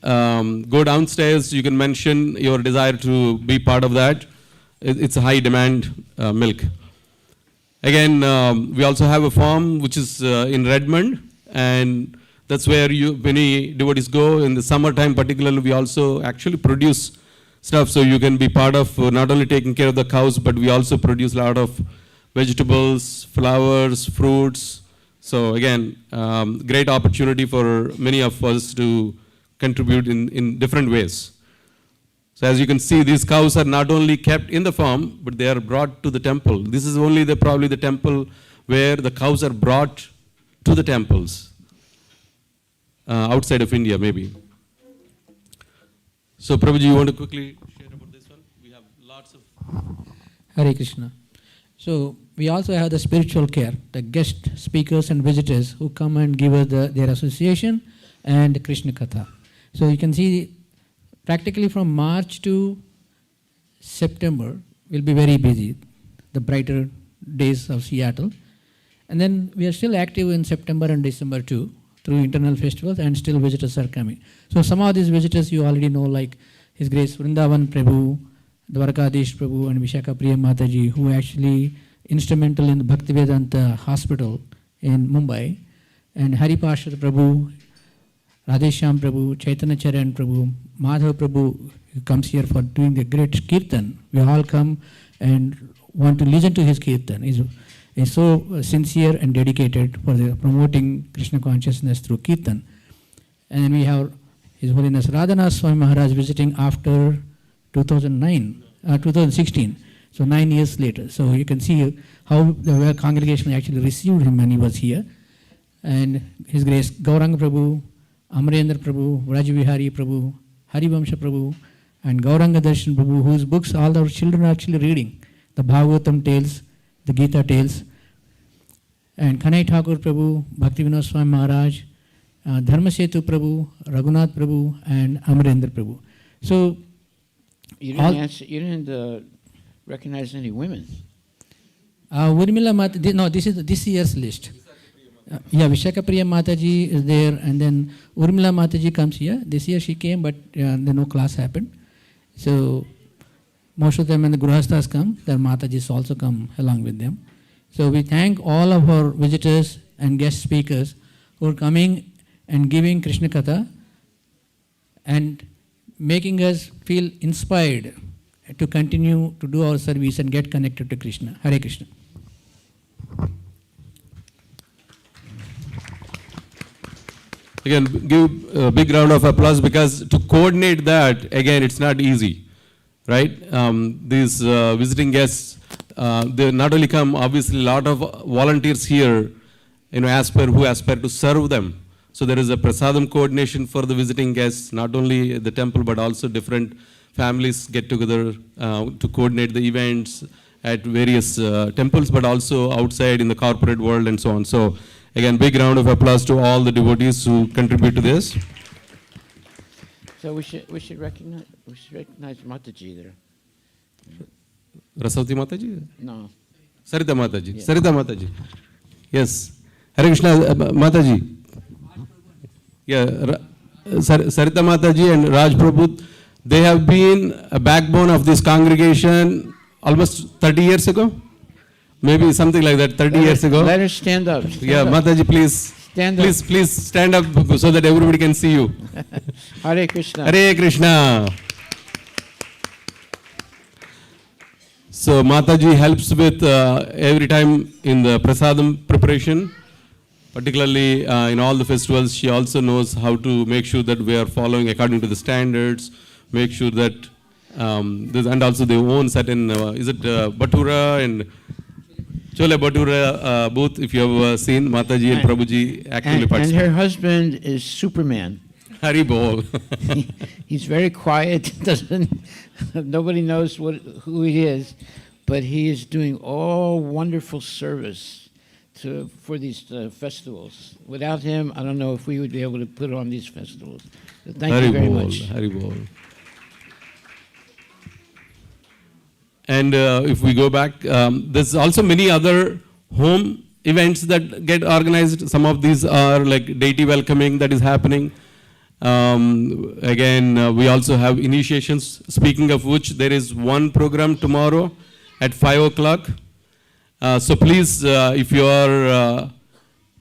go downstairs. You can mention your desire to be part of that. It's a high demand milk. Again, we also have a farm which is in Redmond, and that's where many devotees go. In the summertime particularly, we also actually produce stuff, so you can be part of not only taking care of the cows, but we also produce a lot of vegetables, flowers, fruits. So again, great opportunity for many of us to contribute in different ways. So as you can see, these cows are not only kept in the farm, but they are brought to the temple. This is only probably the temple where the cows are brought to the temples, outside of India maybe. So Prabhuji, you want to quickly share about this one? We have lots of... Hare Krishna. So we also have the spiritual care, the guest speakers and visitors who come and give us their association and Krishna Katha. So you can see practically from March to September will be very busy, the brighter days of Seattle. And then we are still active in September and December too, through internal festivals, and still visitors are coming. So some of these visitors you already know, like His Grace Vrindavan Prabhu, Dwarkadish Prabhu, and Vishaka Priya Mataji, who actually instrumental in the Bhaktivedanta Hospital in Mumbai, and Hari Parshad Prabhu, Radhesham Prabhu, Chaitanya Charan Prabhu, Madhav Prabhu, who comes here for doing the great kirtan. We all come and want to listen to his kirtan. He's so sincere and dedicated for the promoting Krishna consciousness through kirtan. And then we have His Holiness Radhanath Swami Maharaj visiting after 2016. So 9 years later. So you can see how the congregation actually received him when he was here. And His Grace Gauranga Prabhu, Amarendra Prabhu, Vrajavihari Prabhu, Harivamsha Prabhu, and Gauranga Darshan Prabhu, whose books all our children are actually reading. The Bhagavatam tales, the Gita tales, and Kanai Thakur Prabhu, Bhaktivinoda Swami Maharaj, Dharmasetu Prabhu, Raghunath Prabhu, and Amarendra Prabhu. So You didn't recognize any women. Urmila Mataji, no, this is this year's list. Vishaka Priya Mataji is there, and then Urmila Mataji comes here. This year she came, but then no class happened. So most of them, when the Grihasthas come, their Matajis also come along with them. So we thank all of our visitors and guest speakers who are coming and giving Krishna Katha and making us feel inspired to continue to do our service and get connected to Krishna. Hare Krishna. Again, give a big round of applause because to coordinate that, again, it's not easy. right? These visiting guests, they not only come, obviously, a lot of volunteers here, who aspire to serve them. So there is a prasadam coordination for the visiting guests, not only at the temple, but also different families get together to coordinate the events at various temples, but also outside in the corporate world and so on. So again, big round of applause to all the devotees who contribute to this. So we should recognize Mataji there. Rasavati Mataji? No. Sarita Mataji. Yeah. Sarita Mataji. Yes. Hare Krishna Mataji. Yeah. Sarita Mataji and Raj Prabhu, they have been a backbone of this congregation almost 30 years ago. Maybe something like that, 30 years ago. Let her stand up. Yeah, Mataji, please. Stand up. Please stand up so that everybody can see you. Hare Krishna. Hare Krishna. So Mataji helps with every time in the prasadam preparation, particularly in all the festivals. She also knows how to make sure that we are following according to the standards, make sure that, and also they own certain, Batura and Chole Batura booth, if you have seen, Mataji and Prabhuji actively And participate. her husband is Superman. Hari Bol. He's very quiet. Nobody knows who he is, but he is doing all wonderful service for these festivals. Without him, I don't know if we would be able to put on these festivals. So thank you very much. Hari Bol. And if we go back, there's also many other home events that get organized. Some of these are like deity welcoming that is happening. Again, we also have initiations, speaking of which, there is one program tomorrow at 5 o'clock. So please, if you are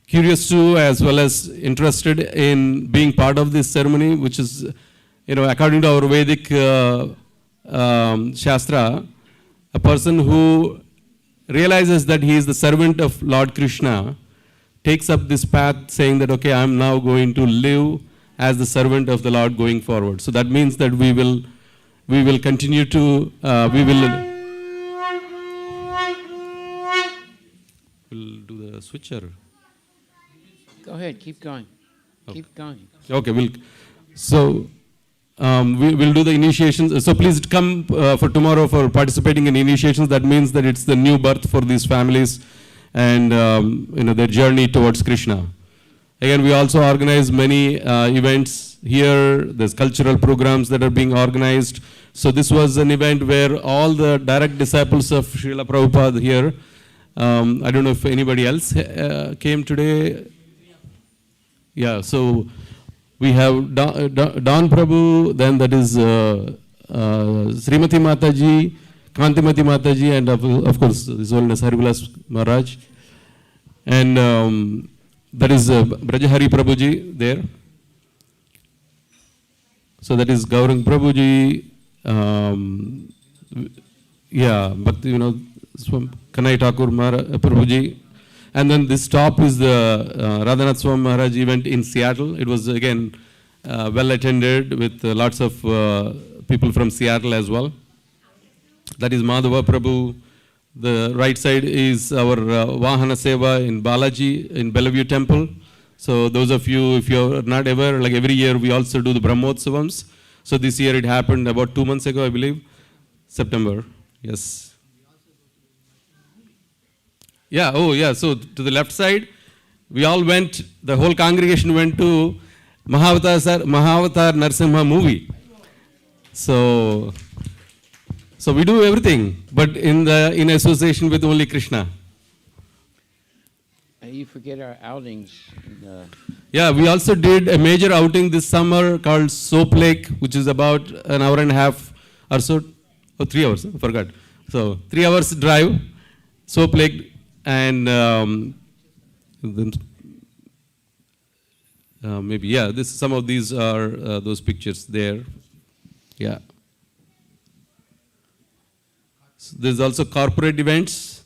curious to, as well as interested in being part of this ceremony, which is, according to our Vedic Shastra, a person who realizes that he is the servant of Lord Krishna takes up this path saying that, okay, I am now going to live as the servant of the Lord going forward. So that means that we will continue to, we'll do the switcher. Go ahead, keep going. Keep going. Okay, we'll do the initiations. So please come for tomorrow for participating in initiations. That means that it's the new birth for these families and their journey towards Krishna. Again, we also organize many events here. There's cultural programs that are being organized. So this was an event where all the direct disciples of Srila Prabhupada here, I don't know if anybody else came today. Yeah, so we have Don Prabhu, then that is Srimati Mataji, Kantimati Mataji, and of course, His Holiness Harivilas Maharaj. And that is Brajahari Prabhuji there. So that is Gaurang Prabhuji, Bhakti, Kanai Thakur Prabhuji. And then this top is the Radhanath Swami Maharaj event in Seattle. It was again well attended with lots of people from Seattle as well. That is Madhava Prabhu. The right side is our Vahana Seva in Balaji in Bellevue Temple. So those of you, if you're not aware, like every year we also do the Brahmotsavams. So this year it happened about 2 months ago, I believe, September. Yes. Yeah, so to the left side, we all went, the whole congregation went to Mahavatar Narsimha movie. So we do everything, but in association with only Krishna. You forget our outings. Yeah, we also did a major outing this summer called Soap Lake, which is about an hour and a half or so, 3 hours, I forgot. So 3 hours drive, Soap Lake, and some of these are those pictures there. Yeah. So there's also corporate events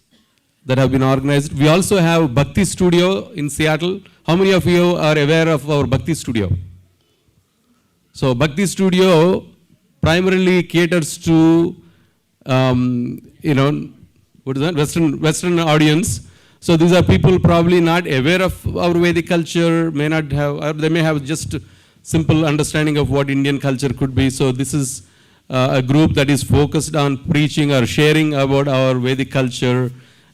that have been organized. We also have Bhakti Studio in Seattle. How many of you are aware of our Bhakti Studio? So Bhakti Studio primarily caters to, what is that? Western audience. So these are people probably not aware of our Vedic culture, may not have, or they may have just simple understanding of what Indian culture could be. So this is a group that is focused on preaching or sharing about our Vedic culture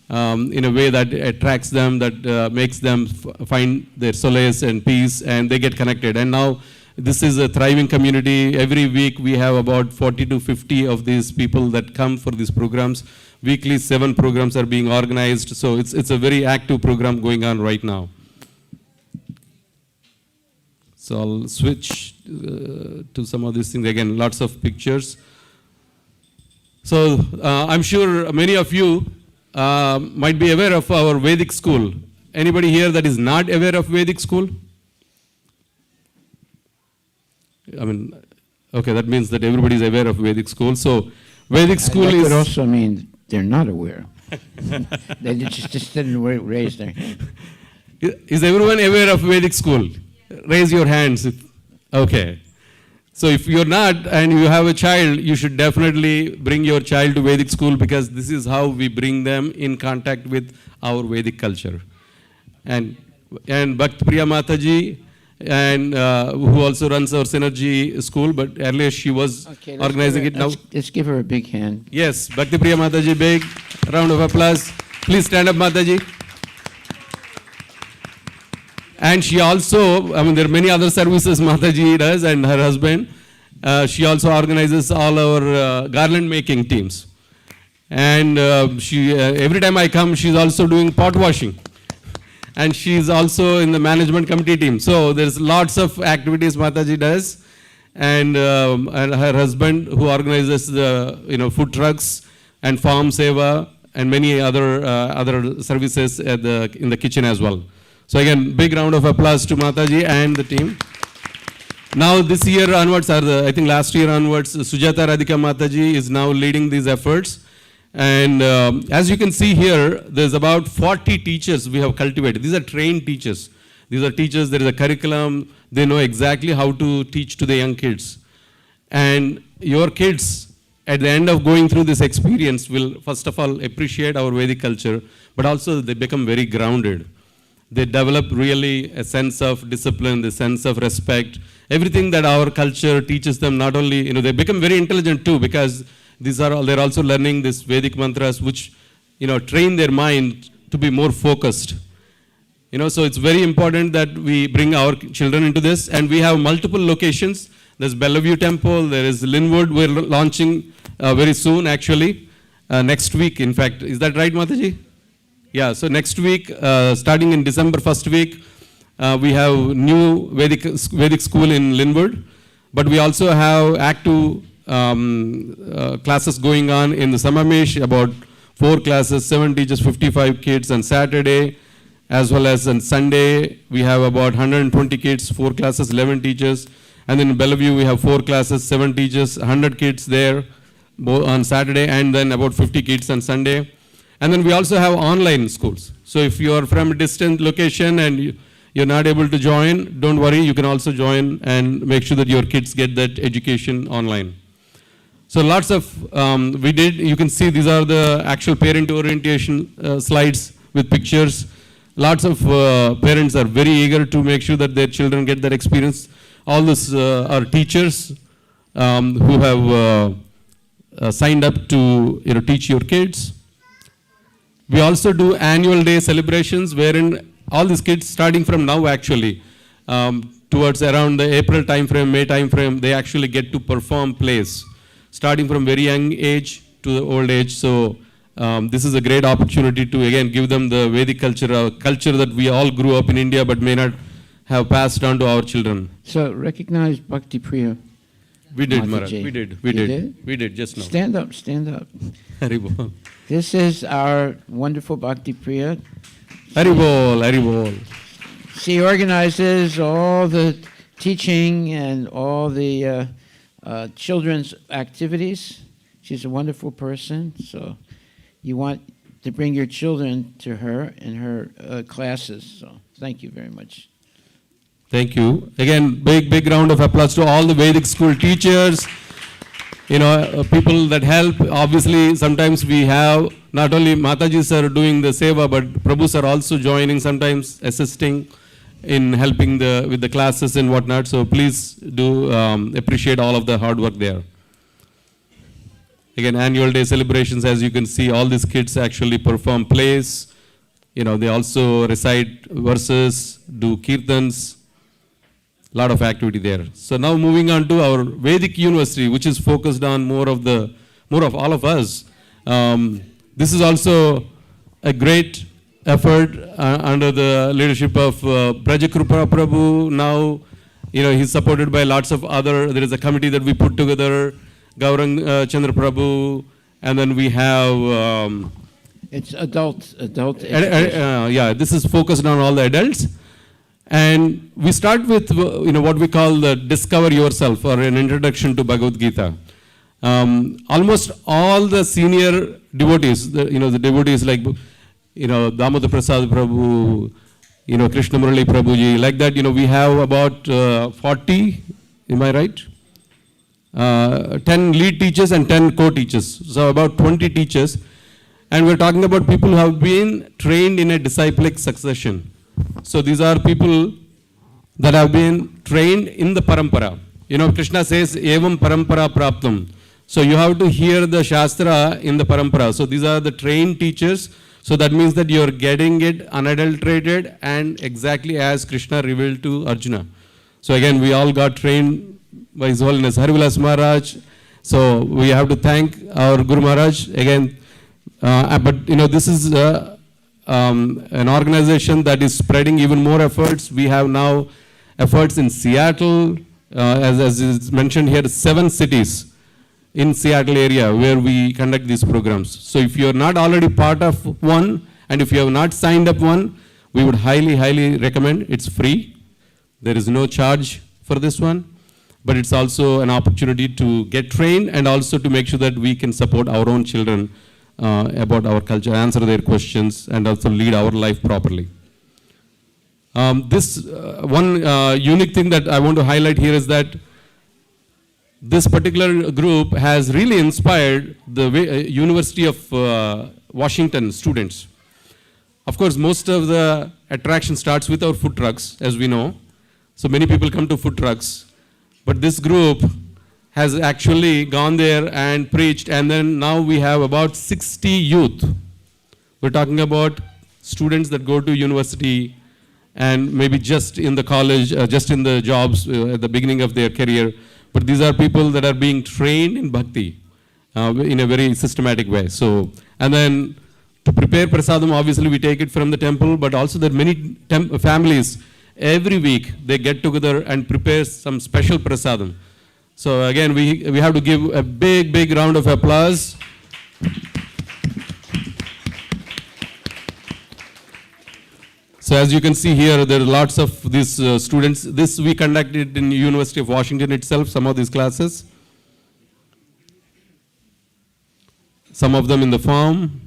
in a way that attracts them, that makes them find their solace and peace, and they get connected. And now this is a thriving community. Every week we have about 40 to 50 of these people that come for these programs. Weekly 7 programs are being organized. So it's a very active program going on right now. So I'll switch to some of these things. Again, lots of pictures. So I'm sure many of you might be aware of our Vedic school. Anybody here that is not aware of Vedic school? I mean, okay, that means that everybody is aware of Vedic school. So Vedic school that is... could also mean they're not aware. They just didn't raise their hand. Is everyone aware of Vedic school? Raise your hands. Okay. So if you're not and you have a child, you should definitely bring your child to Vedic school, because this is how we bring them in contact with our Vedic culture. And Bhakti Priya Mataji, and who also runs our Synergy school, but earlier she was organizing it now. Let's give her a big hand. Yes, Bhakti Priya Mataji, big round of applause. Please stand up, Mataji. And she also, I mean, there are many other services Mataji does, and her husband. She also organizes all our garland making teams. And she, every time I come, she's also doing pot washing. And she's also in the management committee team. So there's lots of activities Mataji does. And her husband, who organizes the food trucks and farm seva and many other services in the kitchen as well. So again, big round of applause to Mataji and the team. Now this year onwards, I think last year onwards, Sujata Radhika Mataji is now leading these efforts. And as you can see here, there's about 40 teachers we have cultivated. These are trained teachers. These are teachers, there is a curriculum, they know exactly how to teach to the young kids. And your kids, at the end of going through this experience, will first of all appreciate our Vedic culture, but also they become very grounded. They develop really a sense of discipline, the sense of respect, everything that our culture teaches them. Not only, they become very intelligent too, because they're also learning these Vedic mantras, which, train their mind to be more focused. So it's very important that we bring our children into this, and we have multiple locations. There's Bellevue Temple, there is Linwood, we're launching very soon actually, next week in fact. Is that right, Mataji? Yeah, so next week, starting in December first week, we have new Vedic school in Linwood, but we also have active classes going on in the Samamesh, about 4 classes, 7 teachers, 55 kids on Saturday, as well as on Sunday, we have about 120 kids, 4 classes, 11 teachers, and then in Bellevue, we have 4 classes, 7 teachers, 100 kids there on Saturday, and then about 50 kids on Sunday. And then we also have online schools. So if you are from a distant location and you're not able to join, don't worry, you can also join and make sure that your kids get that education online. So lots of, you can see these are the actual parent orientation slides with pictures. Lots of parents are very eager to make sure that their children get that experience. All these are teachers who have signed up to teach your kids. We also do annual day celebrations wherein all these kids, starting from now actually, towards around the April time frame, May time frame, they actually get to perform plays, starting from very young age to the old age. So this is a great opportunity to again give them the Vedic culture, a culture that we all grew up in India but may not have passed on to our children. So recognize Bhakti Priya. We did, Mataji. Maharaj. We did just now. Stand up, stand up. Haribol. This is our wonderful Bhakti Priya. Haribol, Haribol. She organizes all the teaching and all the children's activities. She's a wonderful person, so you want to bring your children to her in her classes. So thank you very much. Thank you. Again, big round of applause to all the Vedic school teachers, people that help. Obviously, sometimes we have not only Mataji sir doing the seva, but Prabhu sir also joining, sometimes assisting in helping with the classes and whatnot. So please do appreciate all of the hard work there. Again, annual day celebrations, as you can see, all these kids actually perform plays. They also recite verses, do kirtans, lot of activity there. So now moving on to our Vedic University, which is focused on more of all of us. This is also a great effort under the leadership of Brajakrupa Prabhu. Now, he's supported by lots of other. There is a committee that we put together, Gaurang Chandra Prabhu, and then we have. It's adult. Yeah, this is focused on all the adults. And we start with what we call the Discover Yourself, or an introduction to Bhagavad Gita. Almost all the senior devotees, the devotees like Damodar Prasad Prabhu, Krishna Murali Prabhuji, like that, we have about 40, am I right? 10 lead teachers and 10 co-teachers, so about 20 teachers. And we're talking about people who have been trained in a disciplic succession. So these are people that have been trained in the parampara. Krishna says, Evam parampara praptam. So you have to hear the Shastra in the parampara. So these are the trained teachers. So that means that you're getting it unadulterated and exactly as Krishna revealed to Arjuna. So again, we all got trained by His Holiness Harivilas Maharaj. So we have to thank our Guru Maharaj again. But this is an organization that is spreading even more efforts. We have now efforts in Seattle, as is mentioned here, 7 cities in Seattle area where we conduct these programs. So if you're not already part of one, and if you have not signed up one, we would highly, highly recommend. It's free. There is no charge for this one, but it's also an opportunity to get trained and also to make sure that we can support our own children about our culture, answer their questions, and also lead our life properly. This one unique thing that I want to highlight here is that this particular group has really inspired the University of Washington students. Of course, most of the attraction starts with our food trucks, as we know. So many people come to food trucks. But this group has actually gone there and preached, and then now we have about 60 youth. We're talking about students that go to university and maybe just in the college, just in the jobs at the beginning of their career. But these are people that are being trained in bhakti in a very systematic way. So, and then to prepare prasadam, obviously we take it from the temple, but also that many families, every week they get together and prepare some special prasadam. So again, we have to give a big, big round of applause. So as you can see here, there are lots of these students. This we conducted in University of Washington itself, some of these classes. Some of them in the farm.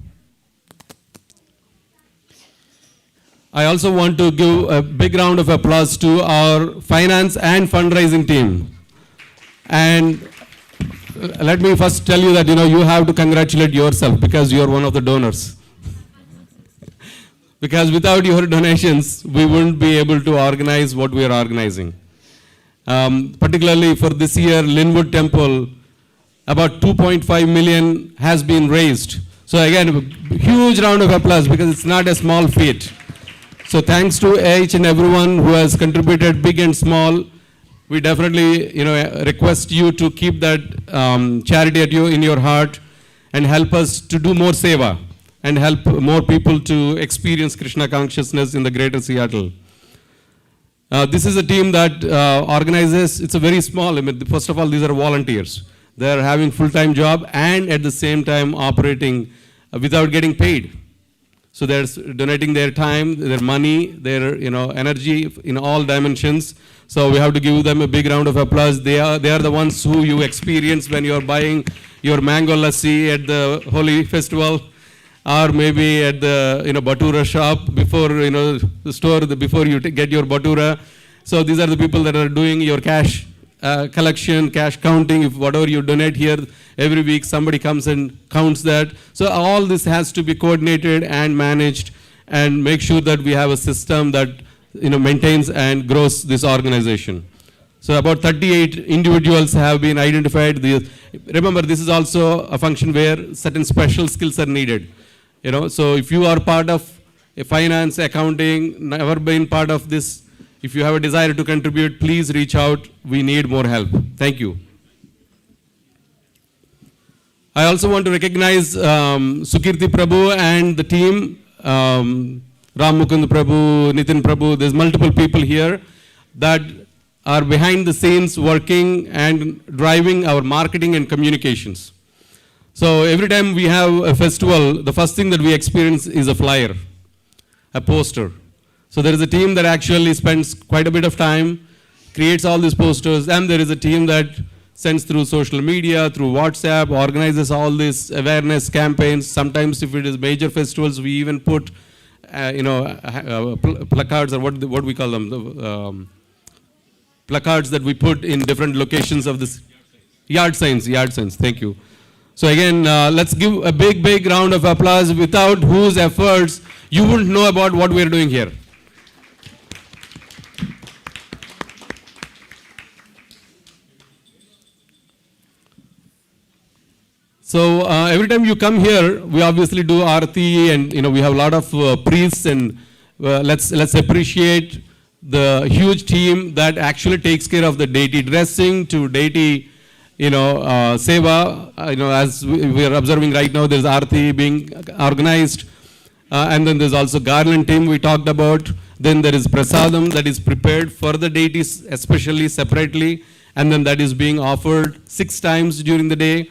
I also want to give a big round of applause to our finance and fundraising team. And let me first tell you that, you have to congratulate yourself because you are one of the donors. Because without your donations, we wouldn't be able to organize what we are organizing. Particularly for this year, Linwood Temple, about 2.5 million has been raised. So again, a huge round of applause because it's not a small feat. So thanks to each and everyone who has contributed, big and small. We definitely, request you to keep that charity in your heart and help us to do more seva and help more people to experience Krishna consciousness in the greater Seattle. This is a team that organizes, it's a very small, first of all, these are volunteers. They are having full-time job and at the same time operating without getting paid. So they're donating their time, their money, their energy in all dimensions. So we have to give them a big round of applause. They are the ones who you experience when you are buying your mango lassi at the Holy Festival, or maybe at the Batura shop before the store before you get your Batura. So these are the people that are doing your cash collection, cash counting. If whatever you donate here, every week somebody comes and counts that. So all this has to be coordinated and managed, and make sure that we have a system that maintains and grows this organization. So about 38 individuals have been identified. Remember, this is also a function where certain special skills are needed. So if you are part of finance, accounting, never been part of this, if you have a desire to contribute, please reach out. We need more help. Thank you. I also want to recognize Sukirti Prabhu and the team, Ram Mukund Prabhu, Nitin Prabhu. There's multiple people here that are behind the scenes working and driving our marketing and communications. So every time we have a festival, the first thing that we experience is a flyer, a poster. So there is a team that actually spends quite a bit of time, creates all these posters, and there is a team that sends through social media, through WhatsApp, organizes all these awareness campaigns. Sometimes if it is major festivals, we even put placards, or what we call them, placards that we put in different locations of this. Yard signs, thank you. So again, let's give a big round of applause, without whose efforts you wouldn't know about what we're doing here. So every time you come here, we obviously do Aarti, and we have a lot of priests, and let's appreciate the huge team that actually takes care of the deity dressing to deity, seva. As we are observing right now, there's Aarti being organized, and then there's also garland team we talked about. Then there is prasadam that is prepared for the deities, especially separately, and then that is being offered 6 times during the day.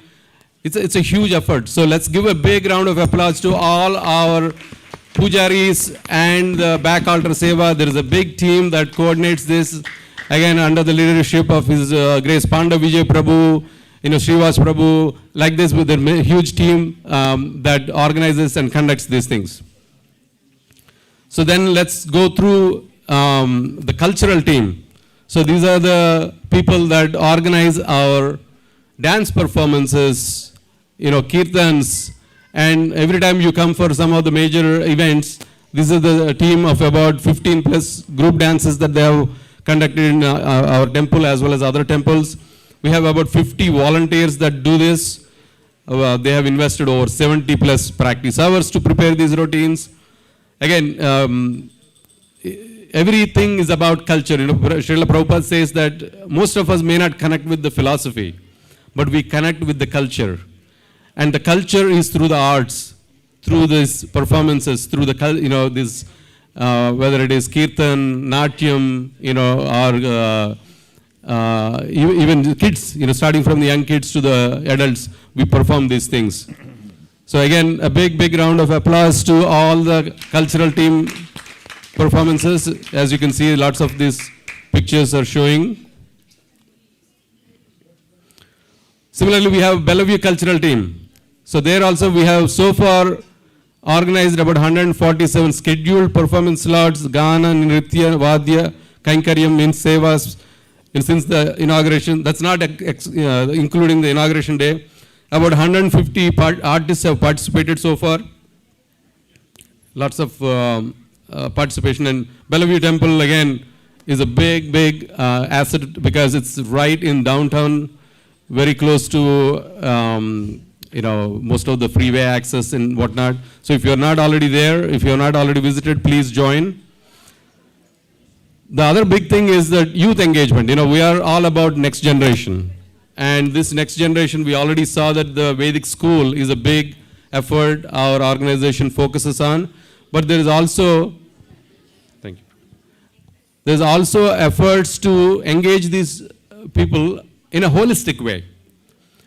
It's a huge effort. So let's give a big round of applause to all our pujaris and the back altar seva. There is a big team that coordinates this, again under the leadership of His Grace Panda Vijay Prabhu, Srivas Prabhu, like this, with a huge team that organizes and conducts these things. So then let's go through the cultural team. So these are the people that organize our dance performances, kirtans, and every time you come for some of the major events, this is the team of about 15 plus group dances that they have conducted in our temple as well as other temples. We have about 50 volunteers that do this. They have invested over 70 plus practice hours to prepare these routines. Again, everything is about culture. Srila Prabhupada says that most of us may not connect with the philosophy, but we connect with the culture. And the culture is through the arts, through these performances, through the, this, whether it is kirtan, natyam, or even kids, starting from the young kids to the adults, we perform these things. So again, a big round of applause to all the cultural team performances. As you can see, lots of these pictures are showing. Similarly, we have Bellevue Cultural Team. So there also we have so far organized about 147 scheduled performance slots, Gana, Nritya, Vadya, Kainkaryam, means sevas, since the inauguration. That's not including the inauguration day. About 150 artists have participated so far. Lots of participation. And Bellevue Temple, again, is a big asset because it's right in downtown, very close to most of the freeway access and whatnot. So if you're not already there, if you're not already visited, please join. The other big thing is that youth engagement. We are all about next generation. And this next generation, we already saw that the Vedic school is a big effort our organization focuses on. But there is also, thank you. There's also efforts to engage these people in a holistic way.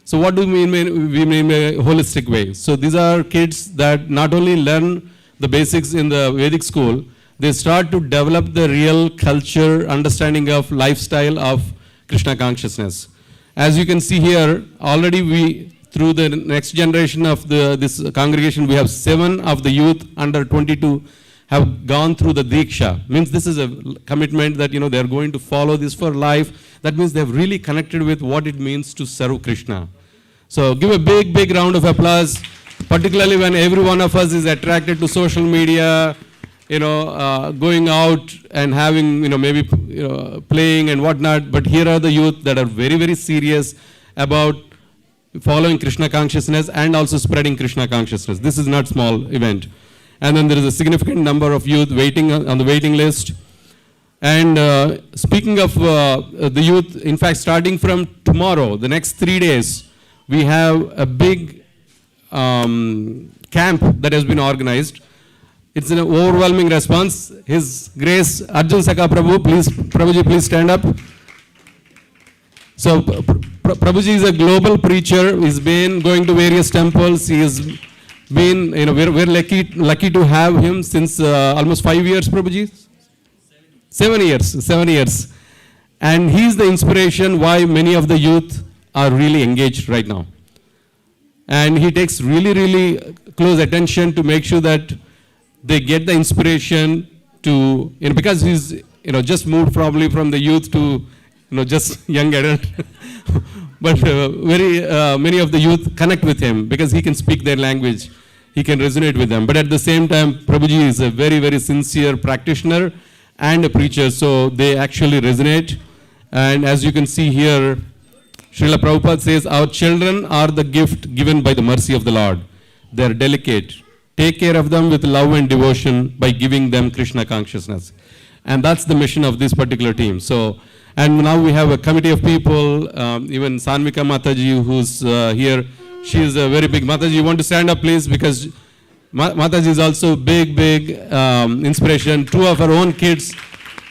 So what do we mean by a holistic way? So these are kids that not only learn the basics in the Vedic school, they start to develop the real culture, understanding of lifestyle of Krishna consciousness. As you can see here, already through the next generation of this congregation, we have 7 of the youth under 22 have gone through the Diksha. Means this is a commitment that, they are going to follow this for life. That means they have really connected with what it means to serve Krishna. So give a big, big round of applause, particularly when every one of us is attracted to social media, going out and having, maybe, playing and whatnot. But here are the youth that are very, very serious about following Krishna consciousness and also spreading Krishna consciousness. This is not small event. And then there is a significant number of youth waiting on the waiting list. And speaking of the youth, in fact, starting from tomorrow, the next 3 days, we have a big camp that has been organized. It's an overwhelming response. His Grace Arjun Saka Prabhu, Prabhuji, please stand up. So Prabhuji is a global preacher. He's been going to various temples. He has been, we're lucky to have him since almost 5 years, Prabhuji? 7 years. 7 years. And he's the inspiration why many of the youth are really engaged right now. And he takes really, really close attention to make sure that they get the inspiration to, because he's, just moved probably from the youth to, just young adult. But many of the youth connect with him because he can speak their language. He can resonate with them. But at the same time, Prabhuji is a very, very sincere practitioner and a preacher, so they actually resonate. And as you can see here, Srila Prabhupada says, our children are the gift given by the mercy of the Lord. They are delicate. Take care of them with love and devotion by giving them Krishna consciousness. And that's the mission of this particular team. So, and now we have a committee of people, even Sanvika Mataji, who's here. She is a very big Mataji. You want to stand up, please, because Mataji is also big, big inspiration. 2 of her own kids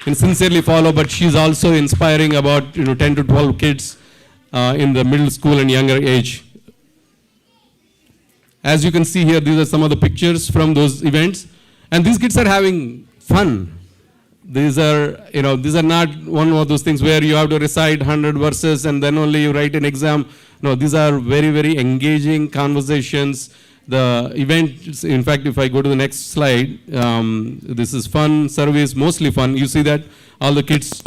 can sincerely follow, but she's also inspiring about 10 to 12 kids in the middle school and younger age. As you can see here, these are some of the pictures from those events. And these kids are having fun. These are, these are not one of those things where you have to recite 100 verses and then only you write an exam. No, these are very, very engaging conversations. The event, in fact, if I go to the next slide, this is fun service, mostly fun. You see that all the kids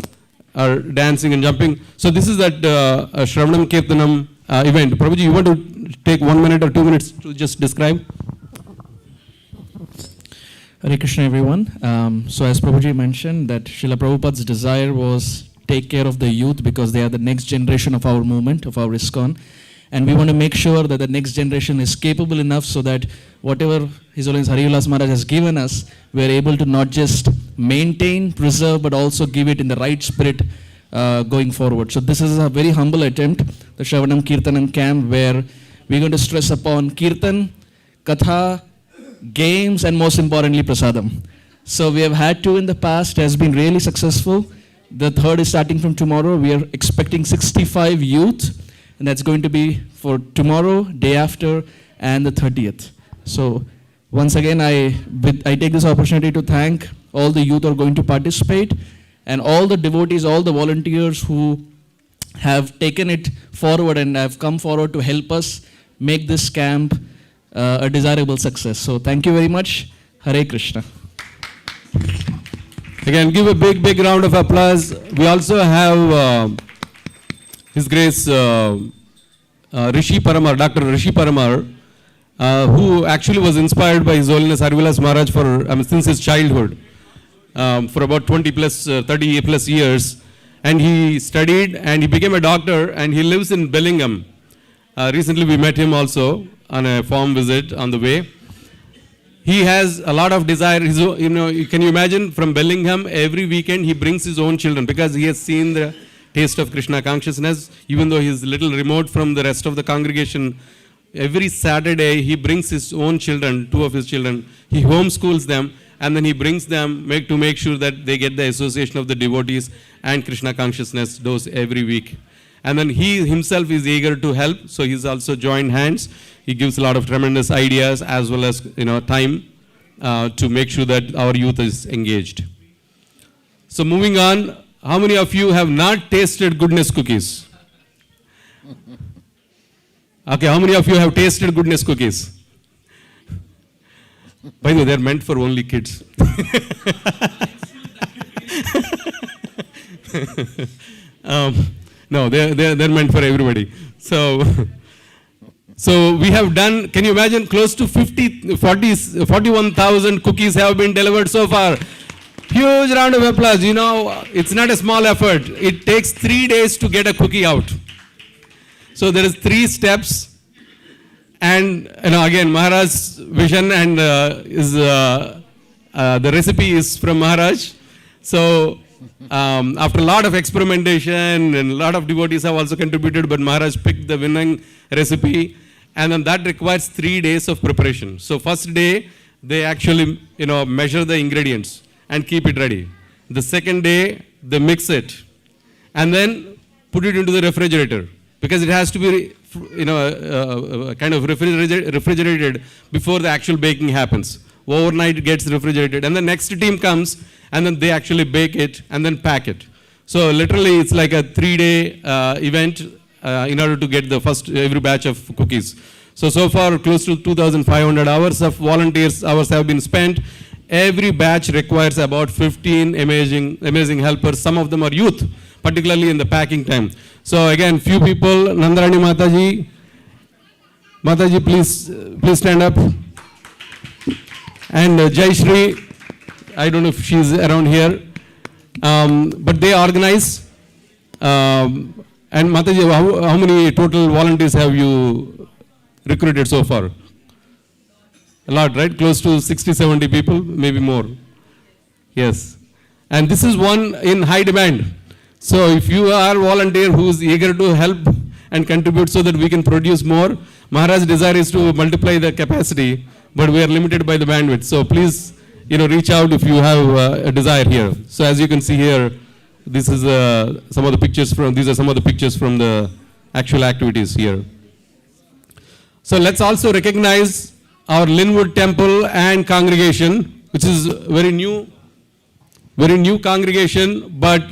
are dancing and jumping. So this is that Shravanam Kirtanam event. Prabhuji, you want to take 1 minute or 2 minutes to just describe? Hare Krishna, everyone. So as Prabhuji mentioned, that Srila Prabhupada's desire was take care of the youth because they are the next generation of our movement, of our ISKCON. And we want to make sure that the next generation is capable enough so that whatever His Holiness Hari Vilas Maharaj has given us, we are able to not just maintain, preserve, but also give it in the right spirit going forward. So this is a very humble attempt, the Shravanam Kirtanam camp, where we're going to stress upon Kirtan, Katha, games, and most importantly, Prasadam. So we have had 2 in the past, has been really successful. The 3rd is starting from tomorrow. We are expecting 65 youth, and that's going to be for tomorrow, day after, and the 30th. So once again, I take this opportunity to thank all the youth who are going to participate, and all the devotees, all the volunteers who have taken it forward and have come forward to help us make this camp a desirable success. So thank you very much. Hare Krishna. Again, give a big, big round of applause. We also have His Grace Rishi Paramar, Dr. Rishi Paramar, who actually was inspired by His Holiness Hari Vilas Maharaj since his childhood, for about 30 plus years. And he studied and he became a doctor and he lives in Bellingham. Recently we met him also on a farm visit on the way. He has a lot of desire. Can you imagine, from Bellingham, every weekend he brings his own children because he has seen the taste of Krishna consciousness. Even though he is a little remote from the rest of the congregation, every Saturday he brings his own children, 2 of his children. He homeschools them and then he brings them to make sure that they get the association of the devotees and Krishna consciousness dose every week. And then he himself is eager to help, so he's also joined hands. He gives a lot of tremendous ideas as well as time to make sure that our youth is engaged. So moving on, how many of you have not tasted goodness cookies? Okay, how many of you have tasted goodness cookies? By the way, they're meant for only kids. No, they're meant for everybody. So we have done, can you imagine, close to 41,000 cookies have been delivered so far. Huge round of applause. You know, it's not a small effort. It takes 3 days to get a cookie out. So there is 3 steps. And again, Maharaj's vision and the recipe is from Maharaj. So after a lot of experimentation and a lot of devotees have also contributed, but Maharaj picked the winning recipe, and then that requires 3 days of preparation. So first day they actually measure the ingredients and keep it ready. The second day they mix it and then put it into the refrigerator, because it has to be kind of refrigerated before the actual baking happens. Overnight it gets refrigerated, and the next team comes and then they actually bake it and then pack it. So literally it's like a 3-day event in order to get the every batch of cookies. So far close to 2,500 hours of volunteers hours have been spent. Every batch requires about 15 amazing helpers. Some of them are youth, particularly in the packing time. So again, few people, Nandarani Mataji, please stand up. And Jai Shri, I don't know if she's around here, but they organize. And Mataji, how many total volunteers have you recruited so far? A lot, right? Close to 60, 70 people, maybe more. Yes. And this is one in high demand. So if you are a volunteer who is eager to help and contribute so that we can produce more, Maharaj's desire is to multiply the capacity, but we are limited by the bandwidth. So please, reach out if you have a desire here. So as you can see here, this is some of the pictures these are some of the pictures from the actual activities here. So let's also recognize our Linwood Temple and congregation, which is very new congregation, but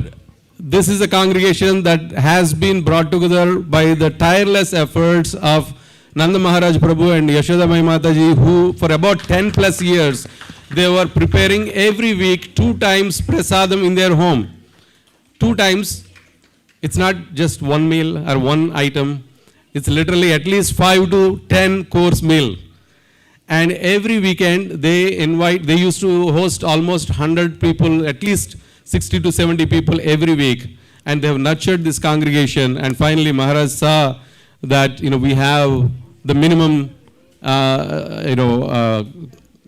this is a congregation that has been brought together by the tireless efforts of Nanda Maharaj Prabhu and Yashoda Mai Mataji, who for about 10 plus years, they were preparing every week 2 times prasadam in their home. 2 times. It's not just one meal or one item. It's literally at least 5 to 10 course meal. And every weekend they used to host almost 100 people, at least 60 to 70 people every week. And they have nurtured this congregation. And finally Maharaj saw that, we have the minimum,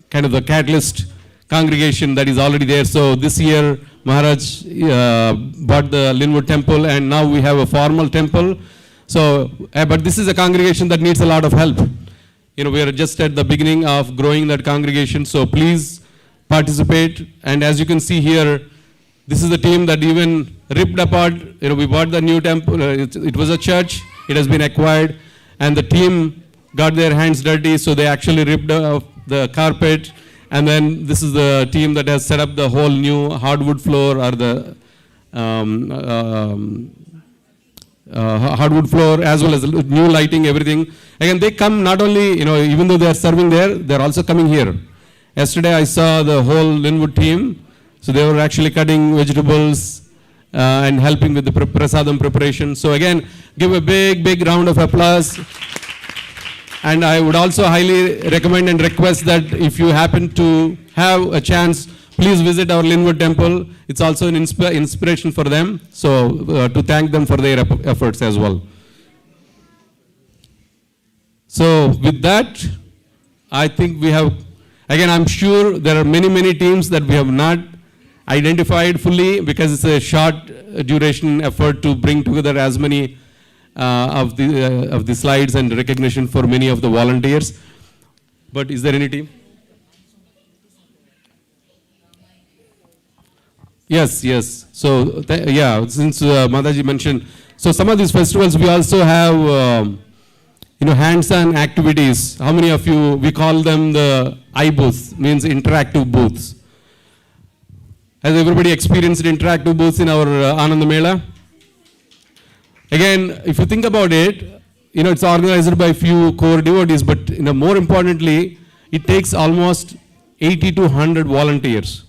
kind of the catalyst congregation that is already there. So this year Maharaj bought the Linwood Temple, and now we have a formal temple. So, but this is a congregation that needs a lot of help. We are just at the beginning of growing that congregation, so please participate. And as you can see here, this is the team that even ripped apart. We bought the new temple. It was a church. It has been acquired, and the team got their hands dirty, so they actually ripped off the carpet. And then this is the team that has set up the whole new hardwood floor, or the hardwood floor, as well as new lighting, everything. Again, they come not only, even though they are serving there, they're also coming here. Yesterday I saw the whole Linwood team. So they were actually cutting vegetables and helping with the prasadam preparation. So again, give a big round of applause. And I would also highly recommend and request that if you happen to have a chance, please visit our Linwood Temple. It's also an inspiration for them. So to thank them for their efforts as well. So with that, I think we have, again, I'm sure there are many teams that we have not identified fully, because it's a short duration effort to bring together as many of the slides and recognition for many of the volunteers. But is there any team? Yes. So since Mataji mentioned, so some of these festivals we also have hands-on activities. How many of you, we call them the I-booths, means interactive booths. Has everybody experienced interactive booths in our Anand Mela? Again, if you think about it, it's organized by few core devotees, but more importantly, it takes almost 80 to 100 volunteers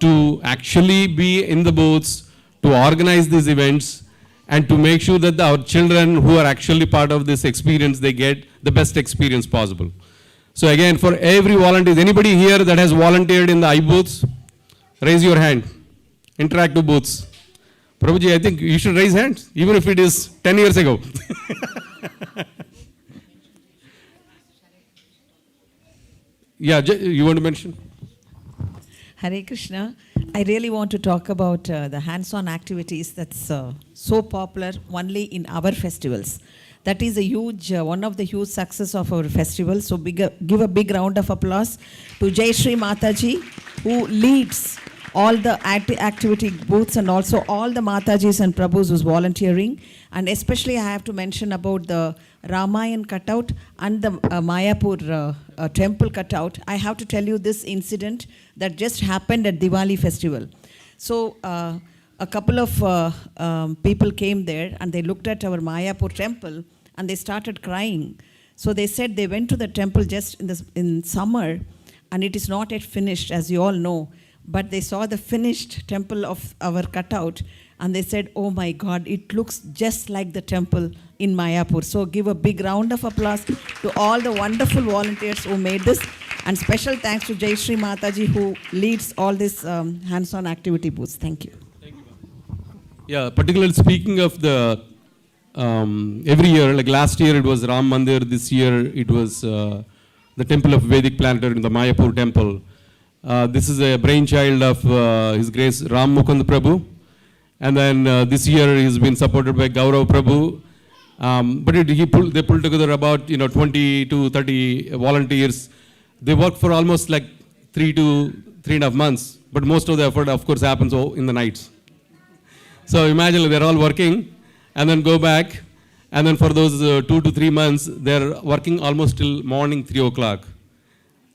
to actually be in the booths, to organize these events, and to make sure that our children who are actually part of this experience, they get the best experience possible. So again, for every volunteer, anybody here that has volunteered in the iBooths, raise your hand. Interactive booths. Prabhuji, I think you should raise hands, even if it is 10 years ago. Yeah, you want to mention? Hare Krishna. I really want to talk about the hands-on activities that's so popular only in our festivals. That is a huge, one of the huge success of our festival. So give a big round of applause to Jai Shri Mataji, who leads all the activity booths and also all the Matajis and Prabhus who's volunteering. And especially I have to mention about the Ramayan cutout and the Mayapur temple cutout. I have to tell you this incident that just happened at Diwali festival. So a couple of people came there and they looked at our Mayapur temple and they started crying. So they said they went to the temple just in summer and it is not yet finished, as you all know. But they saw the finished temple of our cutout and they said, oh my God, it looks just like the temple in Mayapur. So give a big round of applause to all the wonderful volunteers who made this. And special thanks to Jai Shri Mataji, who leads all these hands-on activity booths. Thank you. Yeah, particularly speaking of the, every year, like last year it was Ram Mandir, this year it was the Temple of Vedic Planetary in the Mayapur temple. This is a brainchild of His Grace Ram Mukund Prabhu. And then this year he's been supported by Gaurav Prabhu. But they pulled together about 20 to 30 volunteers. They work for almost like 3 to 3.5 months. But most of the effort, of course, happens in the nights. So imagine they're all working and then go back. And then for those 2 to 3 months, they're working almost till morning 3 o'clock.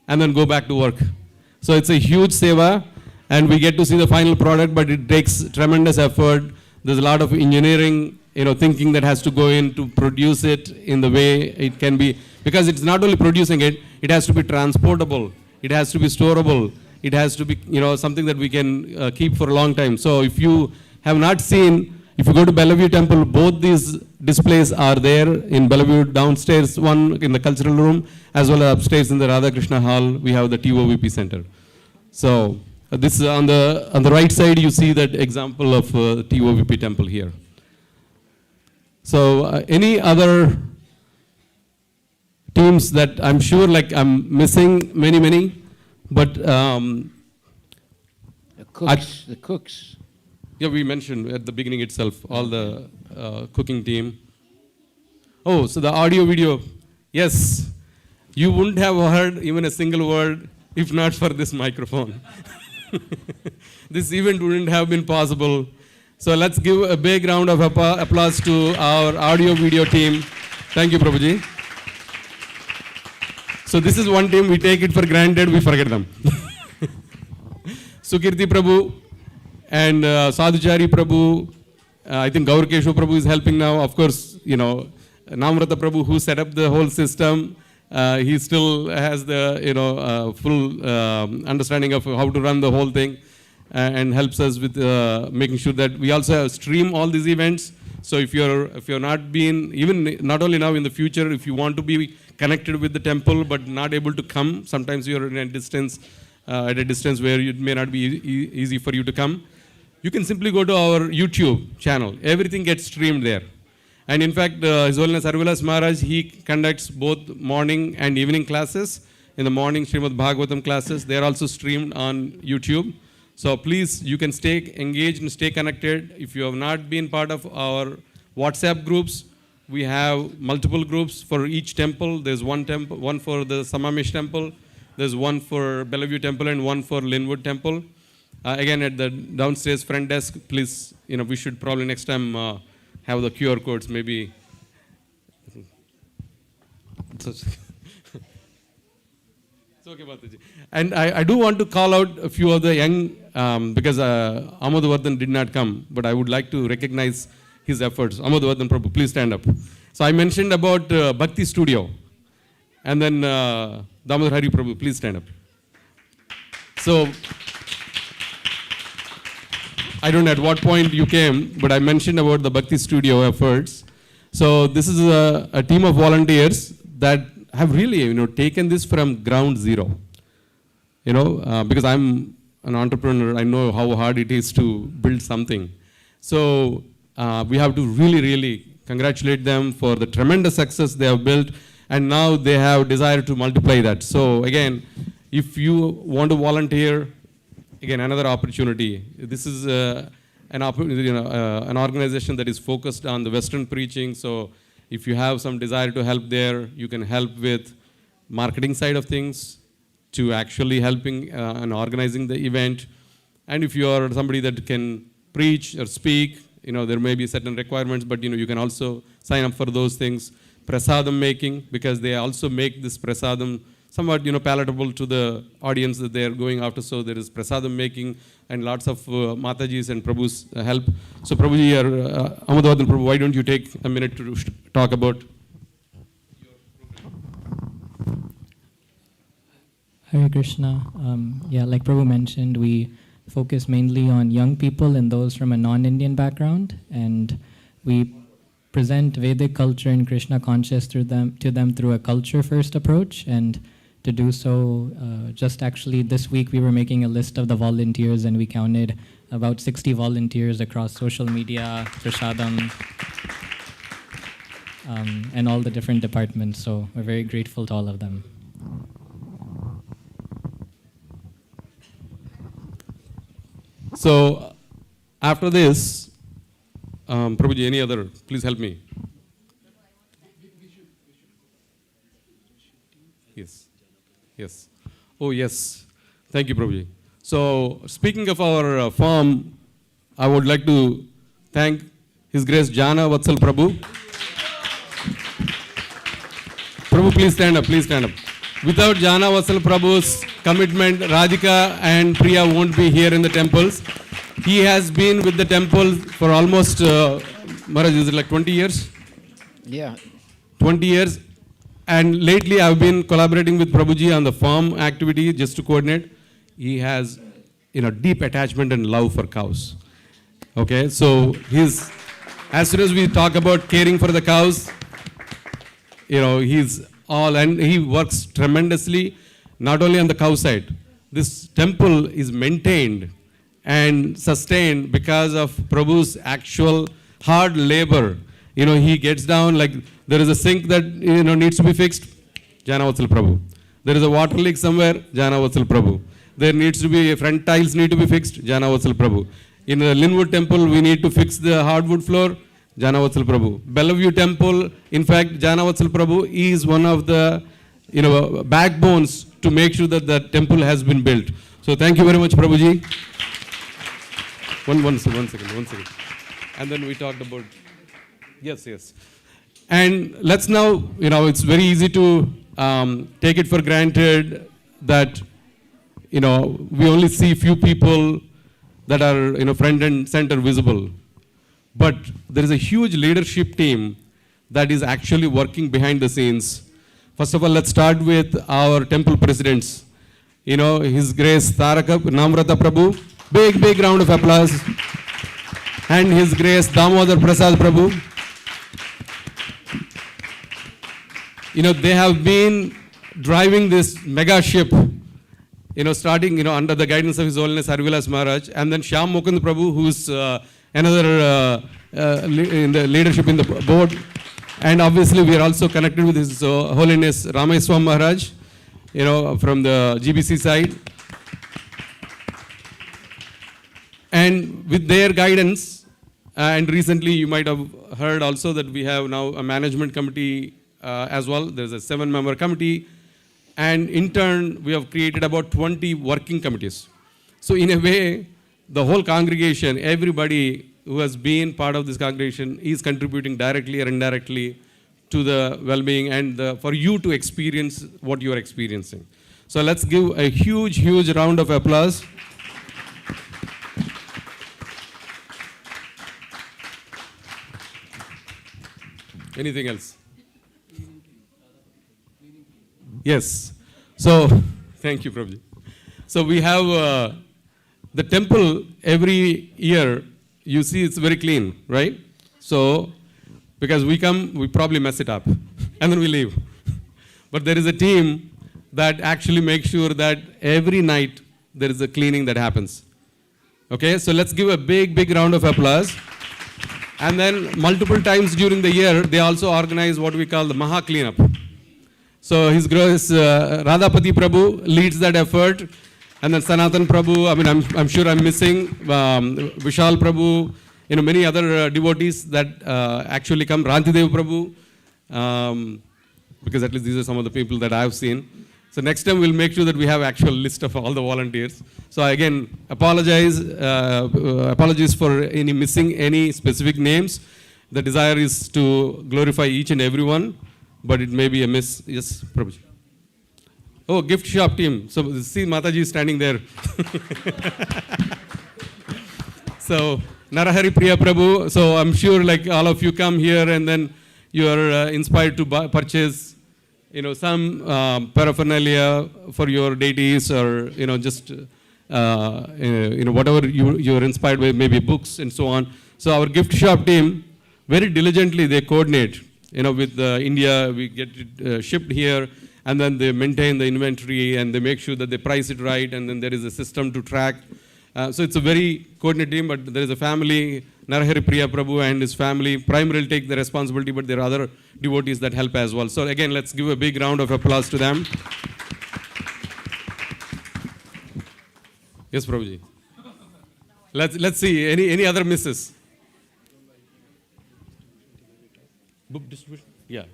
And then go back to work. So it's a huge seva, and we get to see the final product, but it takes tremendous effort. There's a lot of engineering, thinking that has to go in to produce it in the way it can be. Because it's not only producing it, it has to be transportable. It has to be storable. It has to be, something that we can keep for a long time. So if you have not seen, if you go to Bellevue Temple, both these displays are there in Bellevue downstairs, one in the cultural room, as well as upstairs in the Radha Krishna Hall, we have the TOVP Center. So this is on the right side, you see that example of TOVP temple here. So any other teams that I'm sure like I'm missing many, but The cooks. yeah, we mentioned at the beginning itself, all the cooking team. Oh, so the audio video, yes, you wouldn't have heard even a single word if not for this microphone. This event wouldn't have been possible. So let's give a big round of applause to our audio video team. Thank you, Prabhuji. So this is one team, we take it for granted, we forget them. Sukirti Prabhu and Sadhuchari Prabhu, I think Gaurkeshu Prabhu is helping now. Of course, Namrata Prabhu, who set up the whole system, he still has the full understanding of how to run the whole thing and helps us with making sure that we also stream all these events. So if you're not been, even not only now in the future, if you want to be connected with the temple but not able to come, sometimes you're in a distance, at a distance where it may not be easy for you to come, you can simply go to our YouTube channel. Everything gets streamed there. And in fact, His Holiness Harvilas Maharaj, he conducts both morning and evening classes. In the morning, Srimad Bhagavatam classes, they are also streamed on YouTube. So please, you can stay engaged and stay connected. If you have not been part of our WhatsApp groups, we have multiple groups for each temple. There's one for the Samamish temple, there's one for Bellevue temple, and one for Linwood temple. Again, at the downstairs front desk, please, we should probably next time have the QR codes, maybe. It's okay, Mataji. And I do want to call out a few of the young, because Amadvardhan did not come, but I would like to recognize his efforts. Amadvardhan Prabhu, please stand up. So I mentioned about Bhakti Studio. And then Damodar Hari Prabhu, please stand up. So I don't know at what point you came, but I mentioned about the Bhakti Studio efforts. So this is a team of volunteers that have really, taken this from ground zero. Because I'm an entrepreneur, I know how hard it is to build something. So we have to really, really congratulate them for the tremendous success they have built, and now they have desire to multiply that. So again, if you want to volunteer, again, another opportunity. This is an organization that is focused on the Western preaching. So if you have some desire to help there, you can help with marketing side of things, to actually helping and organizing the event. And if you are somebody that can preach or speak, there may be certain requirements, but you can also sign up for those things. Prasadam making, because they also make this prasadam somewhat palatable to the audience that they are going after. So there is prasadam making and lots of Matajis and Prabhu's help. So Prabhuji or Amadavadan Prabhu, why don't you take a minute to talk about? Hare Krishna. Like Prabhu mentioned, we focus mainly on young people and those from a non-Indian background, and we present Vedic culture and Krishna conscious to them through a culture-first approach. And to do so, just actually this week we were making a list of the volunteers, and we counted about 60 volunteers across social media, Prasadam, and all the different departments. So we're very grateful to all of them. So after this, Prabhuji, any other? Please help me. Yes. Yes. Oh, yes. Thank you, Prabhuji. So speaking of our farm, I would like to thank His Grace Jana Vatsal Prabhu. Prabhu, please stand up. Please stand up. Without Jana Vatsal Prabhu's commitment, Radhika and Priya won't be here in the temples. He has been with the temple for almost, Maharaj, is it like 20 years? Yeah. 20 years. And lately I've been collaborating with Prabhuji on the farm activity just to coordinate. He has, deep attachment and love for cows. Okay, so as soon as we talk about caring for the cows, he's all, and he works tremendously, not only on the cow side. This temple is maintained and sustained because of Prabhu's actual hard labor. He gets down, like there is a sink that needs to be fixed, Jana Vatsal Prabhu. There is a water leak somewhere, Jana Vatsal Prabhu. There needs to be front tiles need to be fixed, Jana Vatsal Prabhu. In the Linwood temple, we need to fix the hardwood floor, Jana Vatsal Prabhu. Bellevue temple, in fact, Jana Vatsal Prabhu is one of the backbones to make sure that the temple has been built. So thank you very much, Prabhuji. One second. And then we talked about, yes. And let's now, it's very easy to take it for granted that, we only see few people that are, front and center visible. But there is a huge leadership team that is actually working behind the scenes. First of all, let's start with our temple presidents. His Grace Taraka Namrata Prabhu. Big round of applause. And His Grace Damodar Prasad Prabhu. They have been driving this mega ship, starting, under the guidance of His Holiness Harivilas Maharaj, and then Shyam Mukund Prabhu, who's another in the leadership in the board. And obviously, we are also connected with His Holiness Ramayaswam Maharaj, from the GBC side. And with their guidance, and recently you might have heard also that we have now a management committee as well. There's a 7-member committee. And in turn, we have created about 20 working committees. So in a way, the whole congregation, everybody who has been part of this congregation is contributing directly or indirectly to the well-being and for you to experience what you are experiencing. So let's give a huge round of applause. Anything else? Yes. So, thank you, Prabhuji. So we have the temple every year, you see it's very clean, right? So, because we come, we probably mess it up and then we leave. But there is a team that actually makes sure that every night there is a cleaning that happens. Okay, so let's give a big, big round of applause. And then multiple times during the year, they also organize what we call the Maha Cleanup. So His Grace Radhapati Prabhu leads that effort. And then Sanatan Prabhu, I mean, I'm sure I'm missing Vishal Prabhu, many other devotees that actually come, Rantidev Prabhu, because at least these are some of the people that I've seen. So next time we'll make sure that we have actual list of all the volunteers. So again, apologies for any missing any specific names. The desire is to glorify each and every one, but it may be a miss. Yes, Prabhuji. Oh, gift shop team. So see Mataji is standing there. So Narahari Priya Prabhu. So I'm sure like all of you come here and then you are inspired to purchase, some paraphernalia for your deities or, just, whatever you're inspired by, maybe books and so on. So our gift shop team, very diligently they coordinate, with India, we get it shipped here and then they maintain the inventory and they make sure that they price it right and then there is a system to track. So it's a very coordinated team, but there is a family, Narahari Priya Prabhu and his family primarily take the responsibility, but there are other devotees that help as well. So again, let's give a big round of applause to them. Yes, Prabhuji. Let's see, any other misses? Book distribution? Yeah.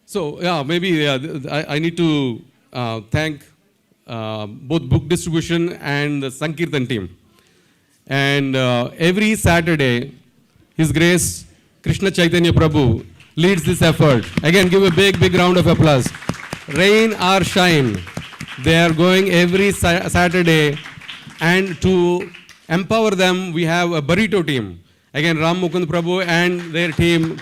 So, yeah, maybe I need to thank both book distribution and the Sankirtan team. And every Saturday, His Grace Krishna Chaitanya Prabhu leads this effort. Again, give a big, big round of applause. Rain or shine, they are going every Saturday. And to empower them, we have a burrito team. Again, Ram Mukund Prabhu and their team,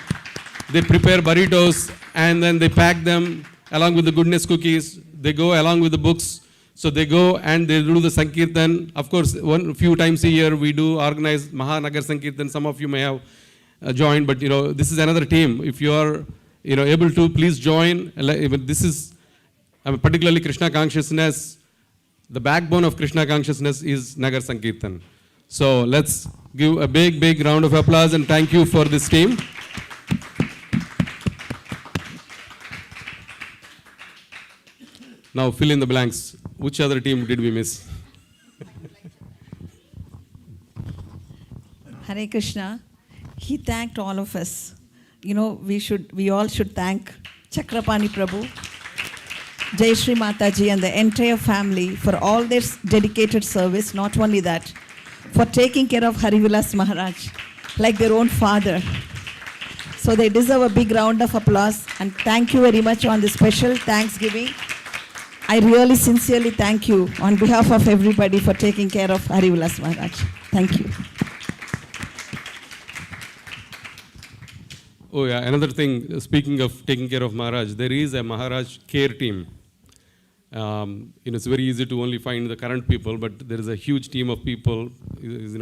they prepare burritos and then they pack them along with the goodness cookies. They go along with the books. So they go and they do the Sankirtan. Of course, few times a year we do organize Mahanagar Sankirtan. Some of you may have joined, but this is another team. If you are able to, please join. This is particularly Krishna consciousness. The backbone of Krishna consciousness is Nagar Sankirtan. So let's give a big, big round of applause and thank you for this team. Now fill in the blanks. Which other team did we miss? Hare Krishna. He thanked all of us. We all should thank Chakrapani Prabhu, Jai Shri Mataji and the entire family for all their dedicated service. Not only that, for taking care of Harivilas Maharaj like their own father. So they deserve a big round of applause and thank you very much on this special Thanksgiving. I really sincerely thank you on behalf of everybody for taking care of Harivilas Maharaj. Thank you. Oh yeah, another thing, speaking of taking care of Maharaj, there is a Maharaj care team. It's very easy to only find the current people, but there is a huge team of people,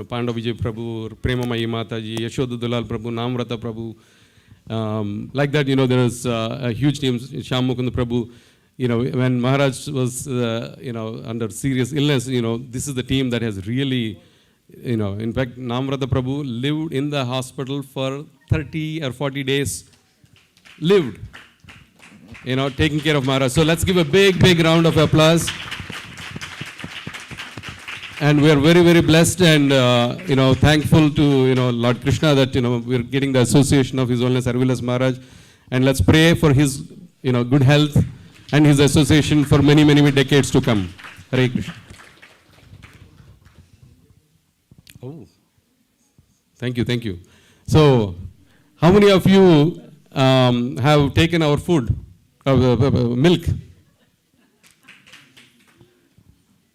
Panda Vijay Prabhu, Premamayi Mataji, Yashoda Dalal Prabhu, Namrata Prabhu. Like that, there is a huge team, Shyam Mukund Prabhu. When Maharaj was, under serious illness, this is the team that has really, in fact, Namrata Prabhu lived in the hospital for 30 or 40 days, taking care of Maharaj. So let's give a big, big round of applause. And we are very, very blessed and, thankful to, Lord Krishna that, we're getting the association of His Holiness Harivilas Maharaj. And let's pray for his, good health and his association for many, many decades to come. Hare Krishna. Oh, thank you, thank you. So, how many of you have taken our food, milk?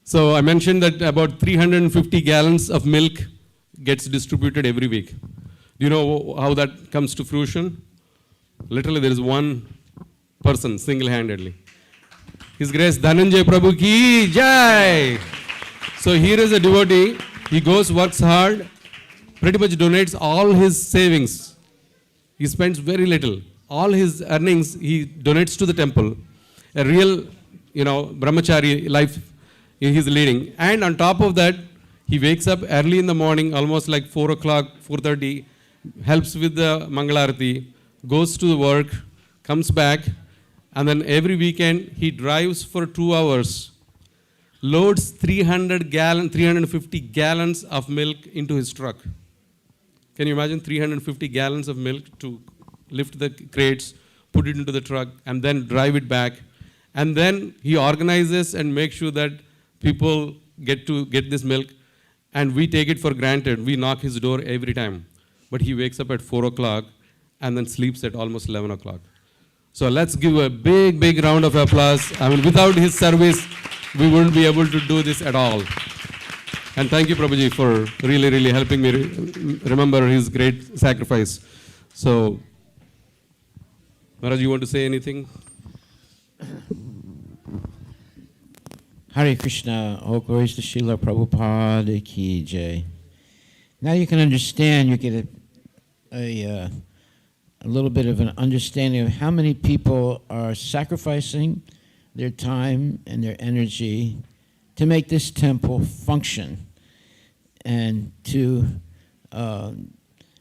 So, I mentioned that about 350 gallons of milk gets distributed every week. Do you know how that comes to fruition? Literally, there is one person single-handedly. His Grace Dhananjay Prabhu ki jai. So here is a devotee. He goes, works hard, pretty much donates all his savings. He spends very little. All his earnings he donates to the temple. A real, brahmachari life he's leading. And on top of that, he wakes up early in the morning, almost like 4 o'clock, 4:30, helps with the Mangalarati, goes to work, comes back, and then every weekend he drives for 2 hours, loads 350 gallons of milk into his truck. Can you imagine 350 gallons of milk to lift the crates, put it into the truck, and then drive it back? And then he organizes and makes sure that people get this milk, and we take it for granted. We knock his door every time. But he wakes up at 4 o'clock and then sleeps at almost 11 o'clock. So let's give a big, big round of applause. I mean, without his service, we wouldn't be able to do this at all. And thank you, Prabhuji, for really, really helping me remember his great sacrifice. So, Maharaj, you want to say anything? Hare Krishna, all glories to Srila Prabhupada ki jai. Now you can understand, you get a little bit of an understanding of how many people are sacrificing their time and their energy to make this temple function and to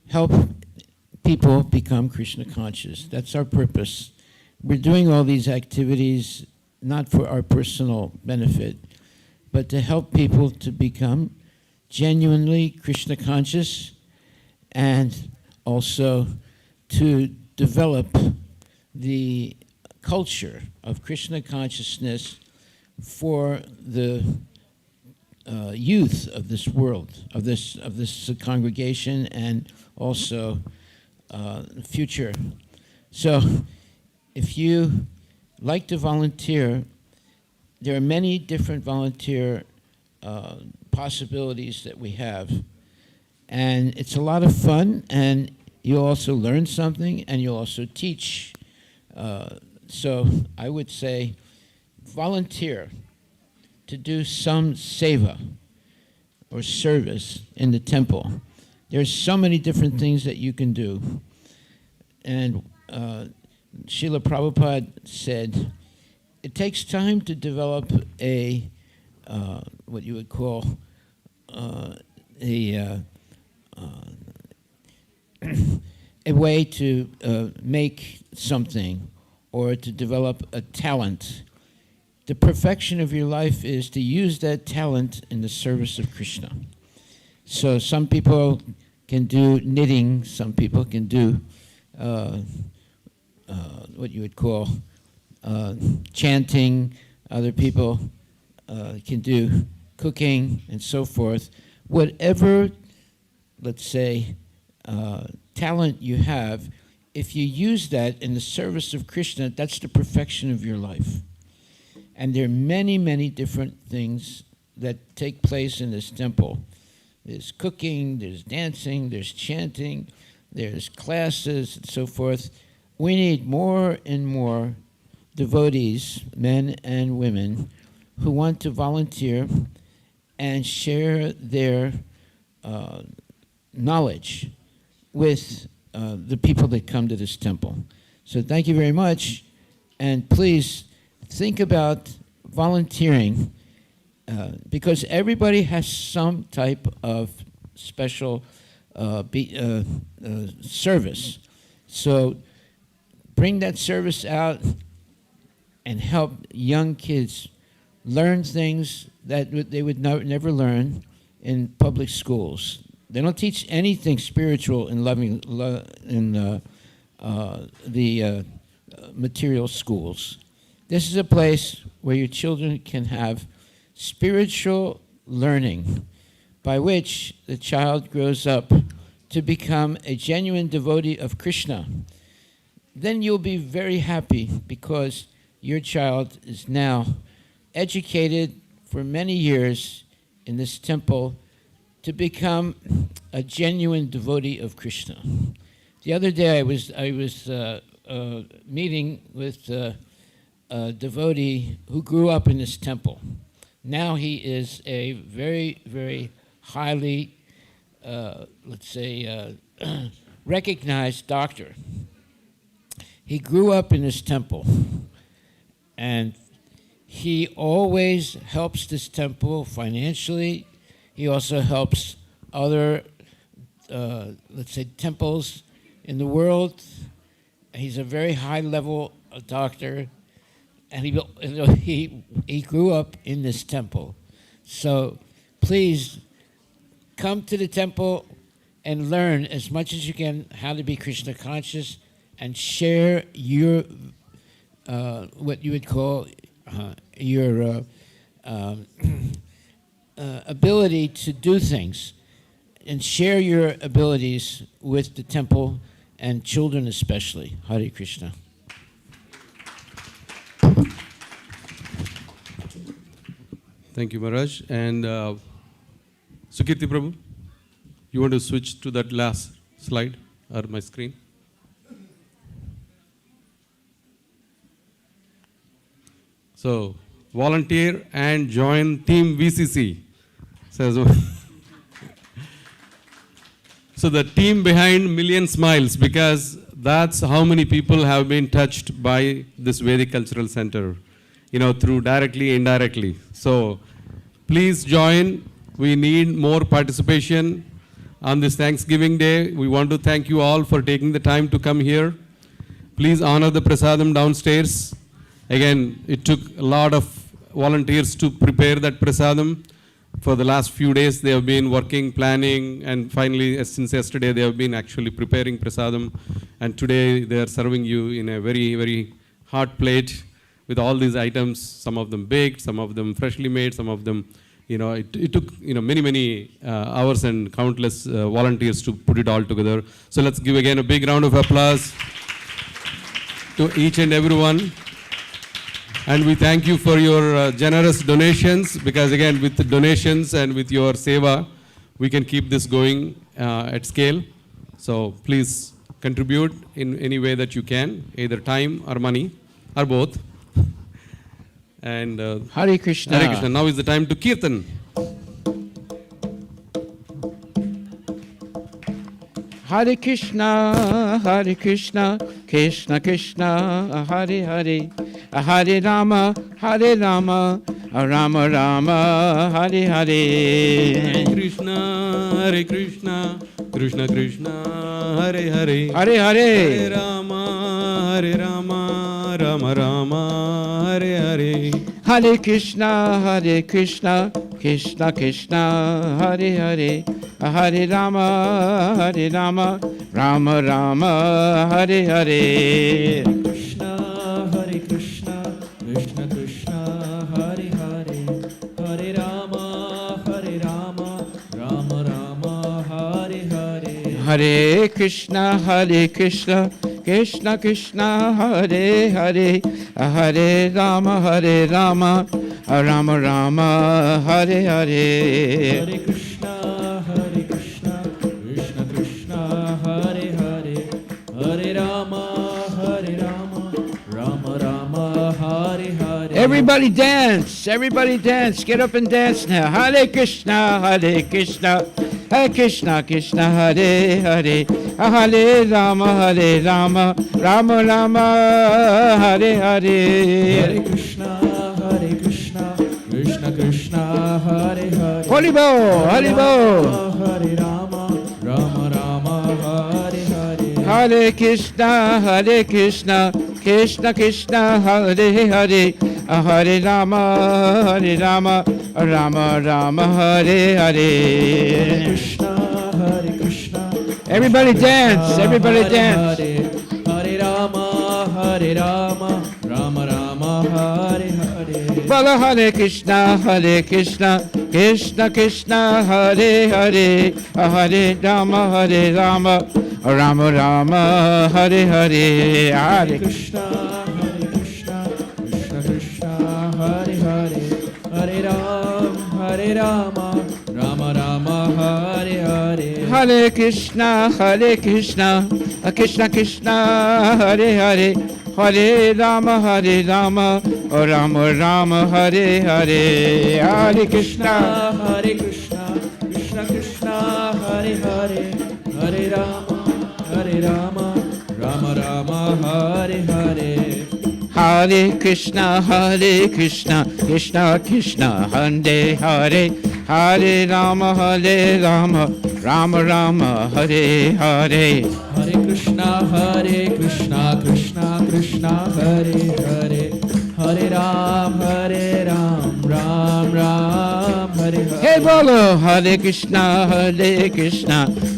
help people become Krishna conscious. That's our purpose. We're doing all these activities not for our personal benefit, but to help people to become genuinely Krishna conscious and also to develop the culture of Krishna consciousness for the youth of this world, of this congregation, and also future. So if you like to volunteer, there are many different volunteer possibilities that we have. And it's a lot of fun, and you'll also learn something, and you'll also teach. So I would say volunteer to do some seva or service in the temple. There's so many different things that you can do. And Srila Prabhupada said, it takes time to develop a, what you would call a way to make something or to develop a talent. The perfection of your life is to use that talent in the service of Krishna. So some people can do knitting, some people can do what you would call chanting, other people can do cooking and so forth. Whatever, let's say, talent you have, if you use that in the service of Krishna, that's the perfection of your life. And there are many, many different things that take place in this temple. There's cooking, there's dancing, there's chanting, there's classes, and so forth. We need more and more devotees, men and women, who want to volunteer and share their knowledge with the people that come to this temple. So thank you very much, and please think about volunteering because everybody has some type of special service. So bring that service out and help young kids learn things that they would never learn in public schools. They don't teach anything spiritual in the material schools. This is a place where your children can have spiritual learning by which the child grows up to become a genuine devotee of Krishna. Then you'll be very happy because your child is now educated for many years in this temple to become a genuine devotee of Krishna. The other day I was meeting with a devotee who grew up in this temple. Now he is a very, very highly, let's say, recognized doctor. He grew up in this temple, and he always helps this temple financially. He also helps other, let's say, temples in the world. He's a very high-level doctor, and he grew up in this temple. So please come to the temple and learn as much as you can how to be Krishna conscious and share your what you would call your ability to do things, and share your abilities with the temple and children especially. Hare Krishna. Thank you, Maharaj. And Sukirti Prabhu, you want to switch to that last slide or my screen? So, volunteer and join Team VCC. Says so the team behind Million Smiles, because that's how many people have been touched by this Vedic Cultural Center, through directly, indirectly. So please join. We need more participation on this Thanksgiving Day. We want to thank you all for taking the time to come here. Please honor the prasadam downstairs. Again, it took a lot of volunteers to prepare that prasadam. For the last few days, they have been working, planning, and finally, since yesterday, they have been actually preparing prasadam. And today, they are serving you in a very, very hot plate with all these items, some of them baked, some of them freshly made, some of them, it took, many, many hours and countless volunteers to put it all together. So let's give again a big round of applause to each and everyone. And we thank you for your generous donations, because again, with the donations and with your seva, we can keep this going at scale. So please contribute in any way that you can, either time or money, or both. And Hare Krishna. Hare Krishna. Now is the time to Kirtan. Hare Krishna, Krishna Krishna, Hare Hare, Hare Rama, Rama Rama, Hare Hare. Hare Krishna, Krishna Krishna, Hare Hare, Hare Hare. Hare Rama, Rama Rama, Hare Hare. Hare Krishna, Krishna Krishna, Hare Hare, Hare Rama, Rama Rama, Hare Hare. Krishna, Hare Krishna, Krishna Krishna, Hare Hare, Hare Rama, Rama Rama, Hare Hare. Hare Krishna, Krishna Krishna, Hare Hare, Hare Rama, Rama Rama, Hare Hare. Hare Krishna, Krishna Krishna, Hare Hare, Hare Rama, Rama Rama, Hare Hare. Everybody dance, get up and dance now. Hare Krishna, Hare Krishna Krishna, Hare Hare, Hare Rama, Rama Rama, Hare Hare. Hare Krishna, Krishna Krishna, Hare Hare. Haribo, Haribo. Hare Rama, Rama, Hare Hare. Hare Krishna, Krishna Krishna, Hare Hare, Hare Rama, Rama Rama, Hare Hare. Krishna. Everybody dance, Hare Rama, Rama Rama, Hare Hare. Bala Hare Krishna, Krishna Krishna, Hare Hare, Hare Rama, Rama Rama, Hare Hare. Hare Krishna, Krishna Krishna, Hare Hare, Hare Rama, Rama Rama, Hare Hare. Hare Krishna, Krishna Krishna Hare Hare Hare Rama Oh Rama Rama Hare Hare Hare Krishna Hare Krishna, Krishna Krishna, Hare Hare, Hare Rama, Rama Rama, Hare Hare. Hare Krishna Krishna Krishna Hare Hare Hare Rama Rama Rama Hare Hare Hare Krishna, Krishna Krishna, Hare Hare, Hare Ram, Ram Ram, Hare Hare. Hey bolo Hare Krishna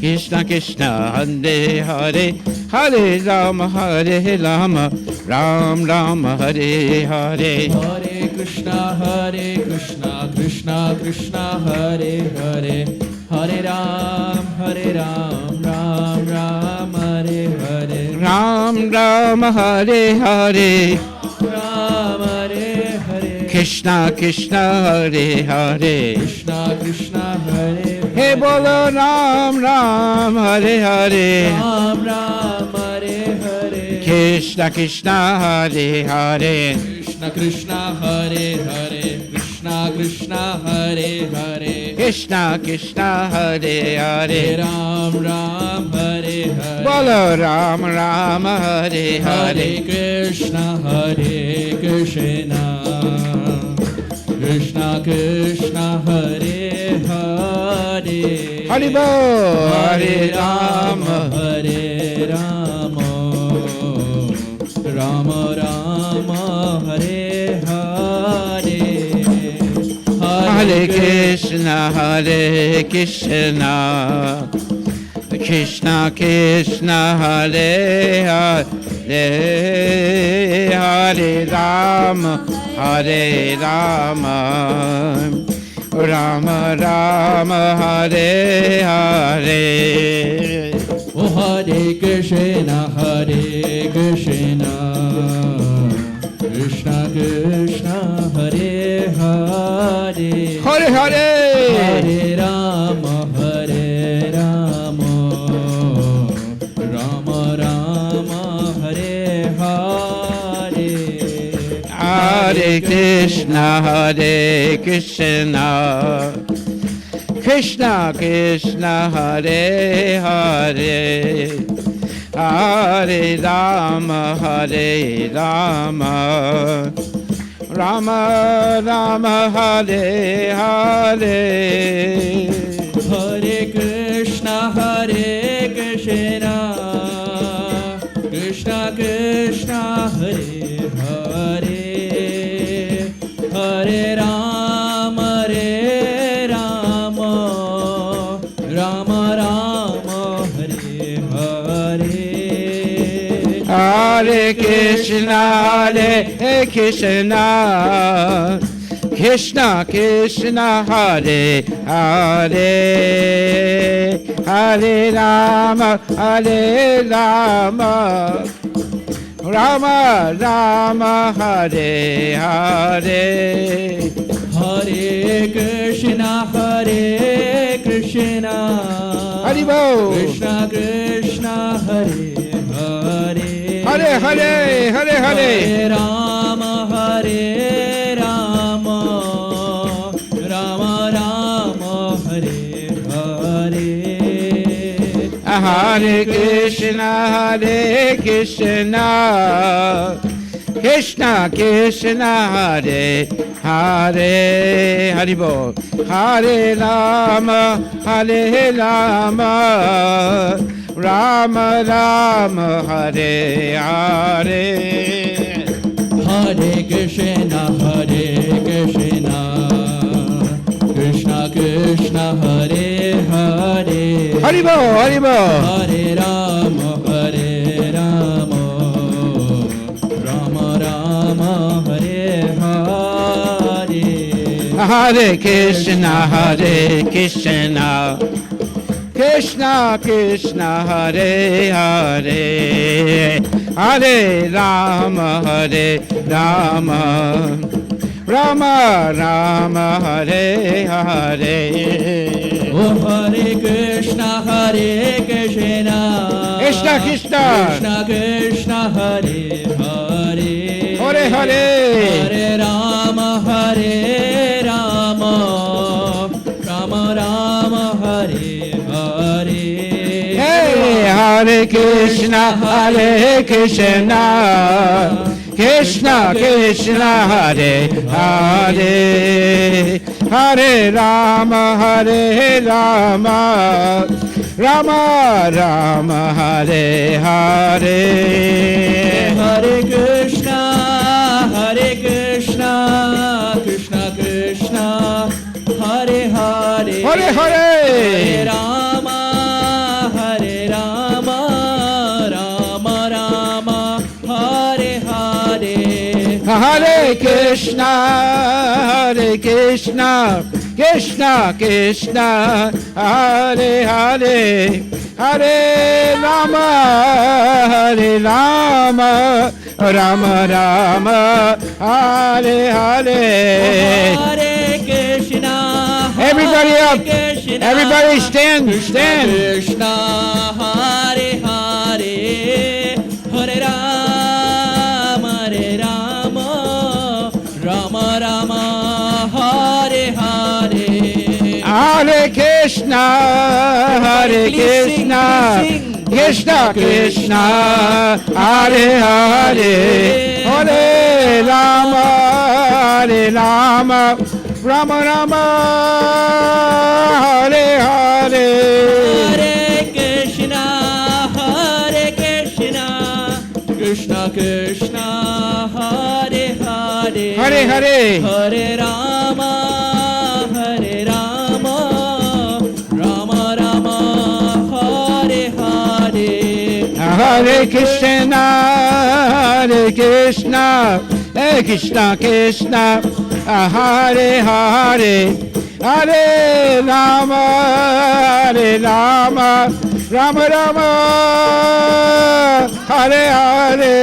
Krishna Krishna Hare Hare Hare Rama Ram Rama Hare Hare Hare Krishna, Krishna Krishna, Hare Hare, Hare Ram, Ram Ram, Hare Hare. Ram Rama Hare Hare Ram Hare Hare. Krishna Krishna Hare Hare Krishna Krishna, Hare Hare. Hey bolo Ram Ram Hare Hare Ram Ram, Hare Hare. Krishna Krishna Hare Hare Krishna Krishna, Hare Hare. Krishna Krishna, Hare Hare. Krishna Krishna Hare Hare Hare Ram Ram, Hare Hare. Bolo Ram Ram Hare Hare Hare Krishna, Hare Krishna, Krishna Krishna, Hare Hare. Haribo Hare Hare Rama Hare Rama, Rama Rama, Hare Hare. Hare Krishna Krishna Krishna Hare Hare Hare Rama Rama Rama Hare Hare Oh Hare Krishna, Krishna Krishna, Hare Hare. Hare Hare Hare Rama, Rama Rama, Hare Hare. Hare Krishna Krishna Krishna Hare Hare Hare Rama Rama Rama Hare Hare Hare Krishna, Krishna Krishna, Hare Hare. Hare Rama, Rama Rama, Hare Hare. Hare Krishna Krishna Krishna Hare Hare Hare Rama Rama Rama Hare Hare Hare Krishna, Haribo Krishna Krishna, Hare Hare. Hare Hare Hare Hare Hare Rama, Rama Rama, Hare Hare. Hare Krishna Krishna Krishna Hare Hare Haribo Hare Rama Rama Rama Hare Hare Hare Krishna, Krishna Krishna, Hare Hare. Haribo Hare Rama, Rama Rama, Hare Hare. Hare Krishna Krishna Krishna Hare Hare Hare Rama Rama Rama Hare Hare Oh Hare Krishna, Krishna Krishna Krishna Krishna Krishna Hare Hare Hare Hare Hare Rama Rama Rama Hare Hare Hey Hare Krishna Krishna Krishna Hare Hare Hare Rama Rama Rama Hare Hare Hare Krishna Krishna Krishna Hare Hare Hare Hare Hare Rama Rama Rama Hare Hare Hare Krishna Krishna Krishna Hare Hare Hare Rama Rama Rama Hare Hare Hare Krishna Everybody up. Krishna, Everybody stand Krishna Hare Hare Hare Rama Rama Rama Hare Hare Hare Krishna Krishna Krishna Hare Hare Hare Rama Rama Rama Hare Hare Hare Krishna Krishna Krishna Hare Hare Hare Hare Hare Rama Rama Rama Hare Hare Hare Krishna Krishna Krishna Hare Hare Hare Rama Rama Rama Hare Hare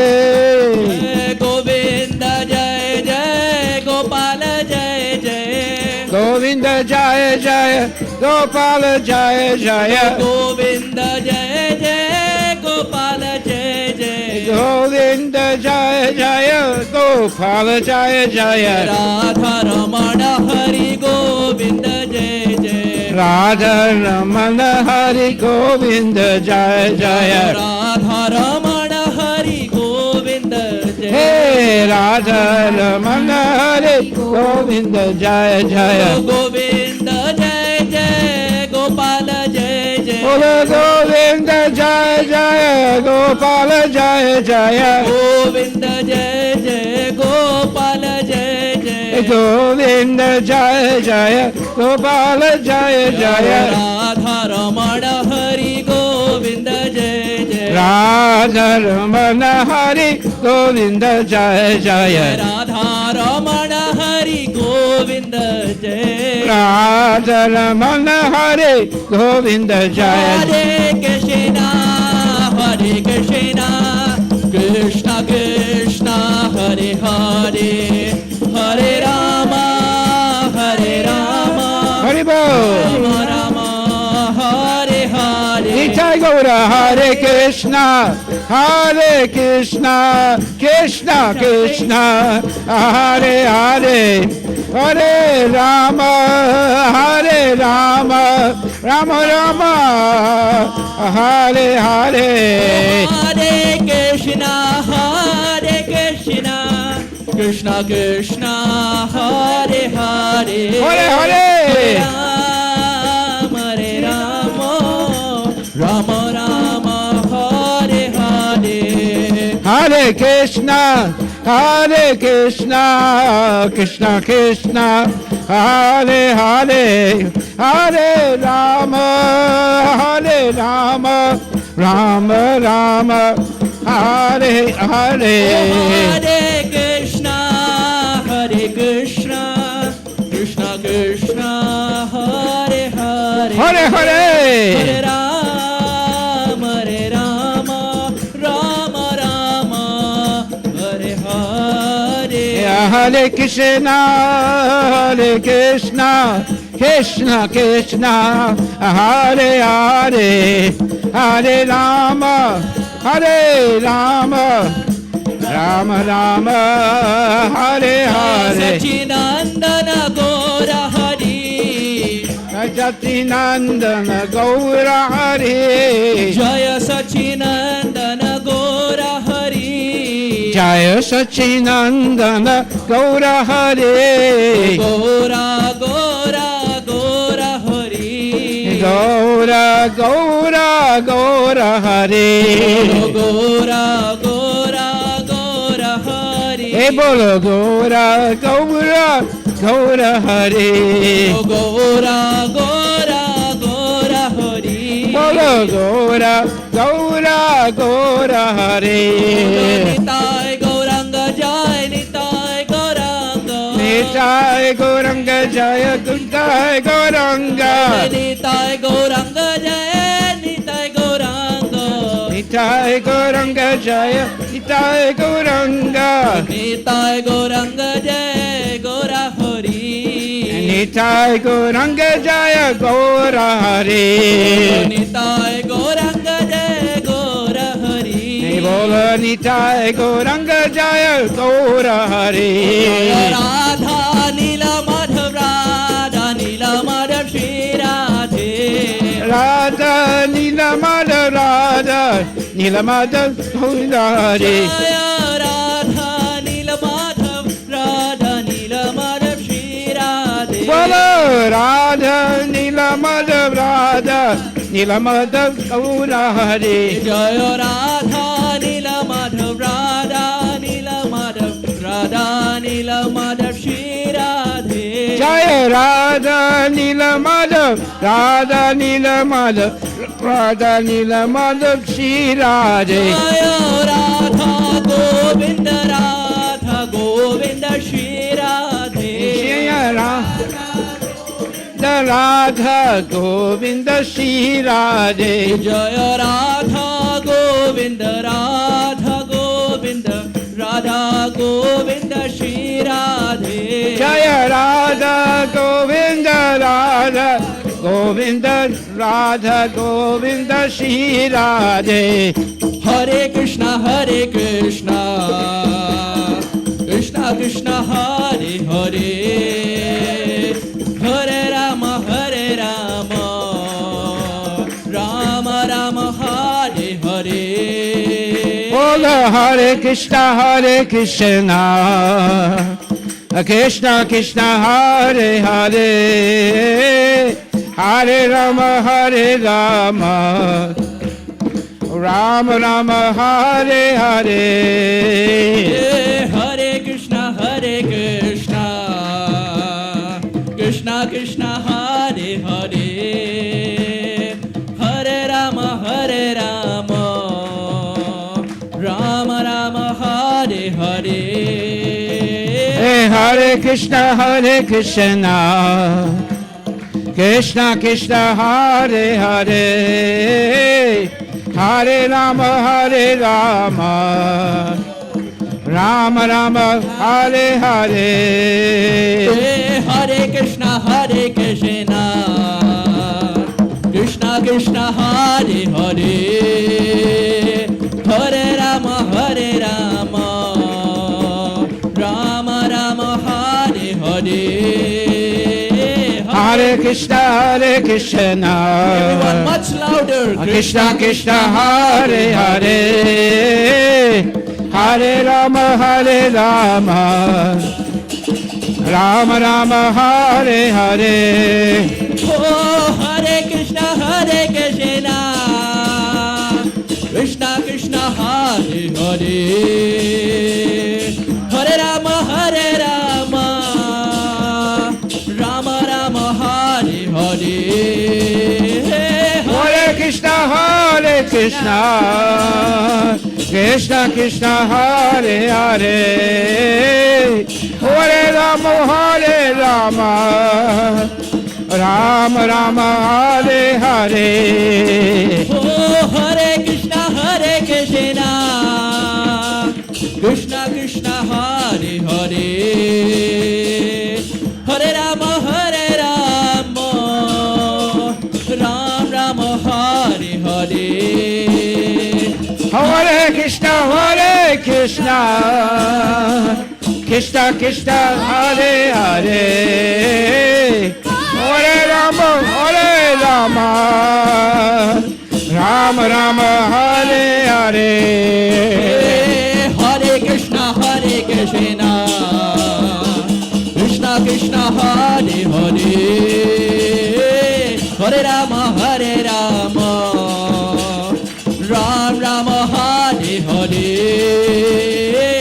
Govinda Jai Jai Gopal Jai Jai Govinda Jaya Jaya Gopala Jaya Jaya Govinda Jai Jai Gopal Jai Jai Govinda Jaya Jaya Gopala Jaya Jaya Radha Ramana Hari Govinda Jai Jai Radha Ramana Hari Govinda Jaya Jaya Radha Ramana Hari Govinda Jai Hey Radha Ramana Hari Govinda Jaya Jaya Govinda Jai Jai Gopal Jai Jai Bola Govinda Jaya Jaya Gopala Jaya Jaya Govinda Jai Jai Gopal Jai Jai Govinda Jaya Jaya Gopala Jaya Jaya Radha Ramana Hari Govinda Jai Jai Radha Ramana Hari Govinda Jaya Jaya Radha Ramana Hari Govinda Jai Radha Ramana Hari Govinda Jaya Hare Krishna Krishna Krishna Hare Hare Hare Rama Haribo Rama Rama Hare Hare Nitai Gaura Hare Krishna Krishna Krishna Hare Hare Hare Rama Rama Rama Hare Hare Hare Krishna Krishna Krishna Hare Hare Hare Hare Rama Rama Hare Hare Hare Krishna Krishna Krishna Hare Hare Hare Rama Rama Rama Hare Hare Hare Krishna Krishna Krishna Hare Hare Hare Hare Hare Rama Rama Rama Hare Hare Hare Krishna Krishna Krishna Hare Hare Hare Rama, Hare Rama, Rama Rama, Hare Hare. Sachinandana Gora Hari. Satinandana Gaura Hare. Jaya Sachinandana Gora Hari. Jaya Sachinandana Gaura Hare. Gora Gora Gora Hari. Gaura Gaura Gaura Hare. Gora Gora Gora Hari. Hey bolo Gaura Gaura Gaura Hare. Gora Gora Gora Hari. Bolo Gaura Gaura Gaura Hare. Nitai Gauranga Jai Nitai Gauranga. Nitai Gauranga Jaya Nitai Gauranga. Nitai Gauranga Jai Nitai Gauranga. Nitai Gauranga Jaya Nitai Gauranga. Nitai Gauranga Jai Gaura Hari. Nitai Gauranga Jaya Gaura Hare. Nitai Gauranga Jai Gaura Hari. Bolo Nitai Gauranga Jaya Gaura Hare. Radha Nila Madhav Radha Nila Madhav Shri Radhe. Radha Nilamada Radha Nilamada Gaura Hare. Jaya Radha Nila Madhav Radha Nila Madhav Shri Radhe. Bolo Radha Nilamada Radha Nilamada Gaura Hare. Jaya Radha Nila Madhav Radha Nila Madhav Radha Nila Madhav Shri Radhe. Jaya Radha Nilamada Radha Nilamada Radha Nilamada Shri Radhe. Jaya Radha Govinda Radha Govinda Shri Radhe. Jaya Radha Radha Govinda Shri Radhe. Jaya Radha Govinda Radha Govinda Radha Govinda Shri Radhe. Jaya Radha Govinda Radha Govinda Radha Govinda Shri Radhe. Hare Krishna Krishna Krishna Hare Hare. Hare Rama Rama Rama Hare Hare. Bolo Hare Krishna Krishna Krishna Hare Hare. Hare Rama Rama Rama Hare Hare. Hare Krishna Krishna Krishna Hare Hare. Hare Rama Rama Rama Hare Hare. Hare Krishna Krishna Krishna Hare Hare. Hare Rama Rama Rama Hare Hare. Hare Krishna Krishna Krishna Hare Hare. Hare Rama Rama Rama Hare Hare. Hare Krishna Everyone much louder. Krishna Krishna Hare Hare. Hare Rama Rama Rama Hare Hare. Oh, Hare Krishna Krishna Krishna Hare Hare. Hare Rama Rama Rama Hare Hare. Hare Krishna Krishna Krishna Hare Hare. Hare Rama Rama Rama Hare Hare. Oh, Hare Krishna Krishna Krishna Hare Hare. Hare Rama Ram Rama Hare Hare. Hare Krishna, Krishna Krishna, Hare Hare, Hare Rama, Rama Rama, Hare Hare. Hare Krishna, Krishna Krishna, Hare Hare, Hare Rama, Ram Rama, Hare Hare.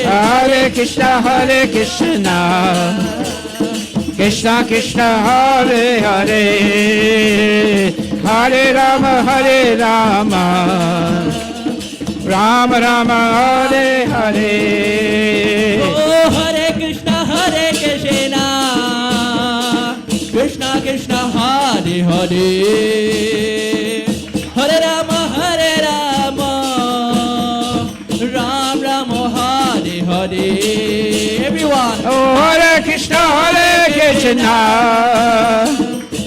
Hare Krishna, Krishna Krishna, Hare Hare, Hare Rama, Rama Rama, Hare Hare. Oh, Hare Krishna, Krishna Krishna, Hare Hare, Hare Rama, Ram Rama, Hare Hare. Everyone. Oh, Hare Krishna,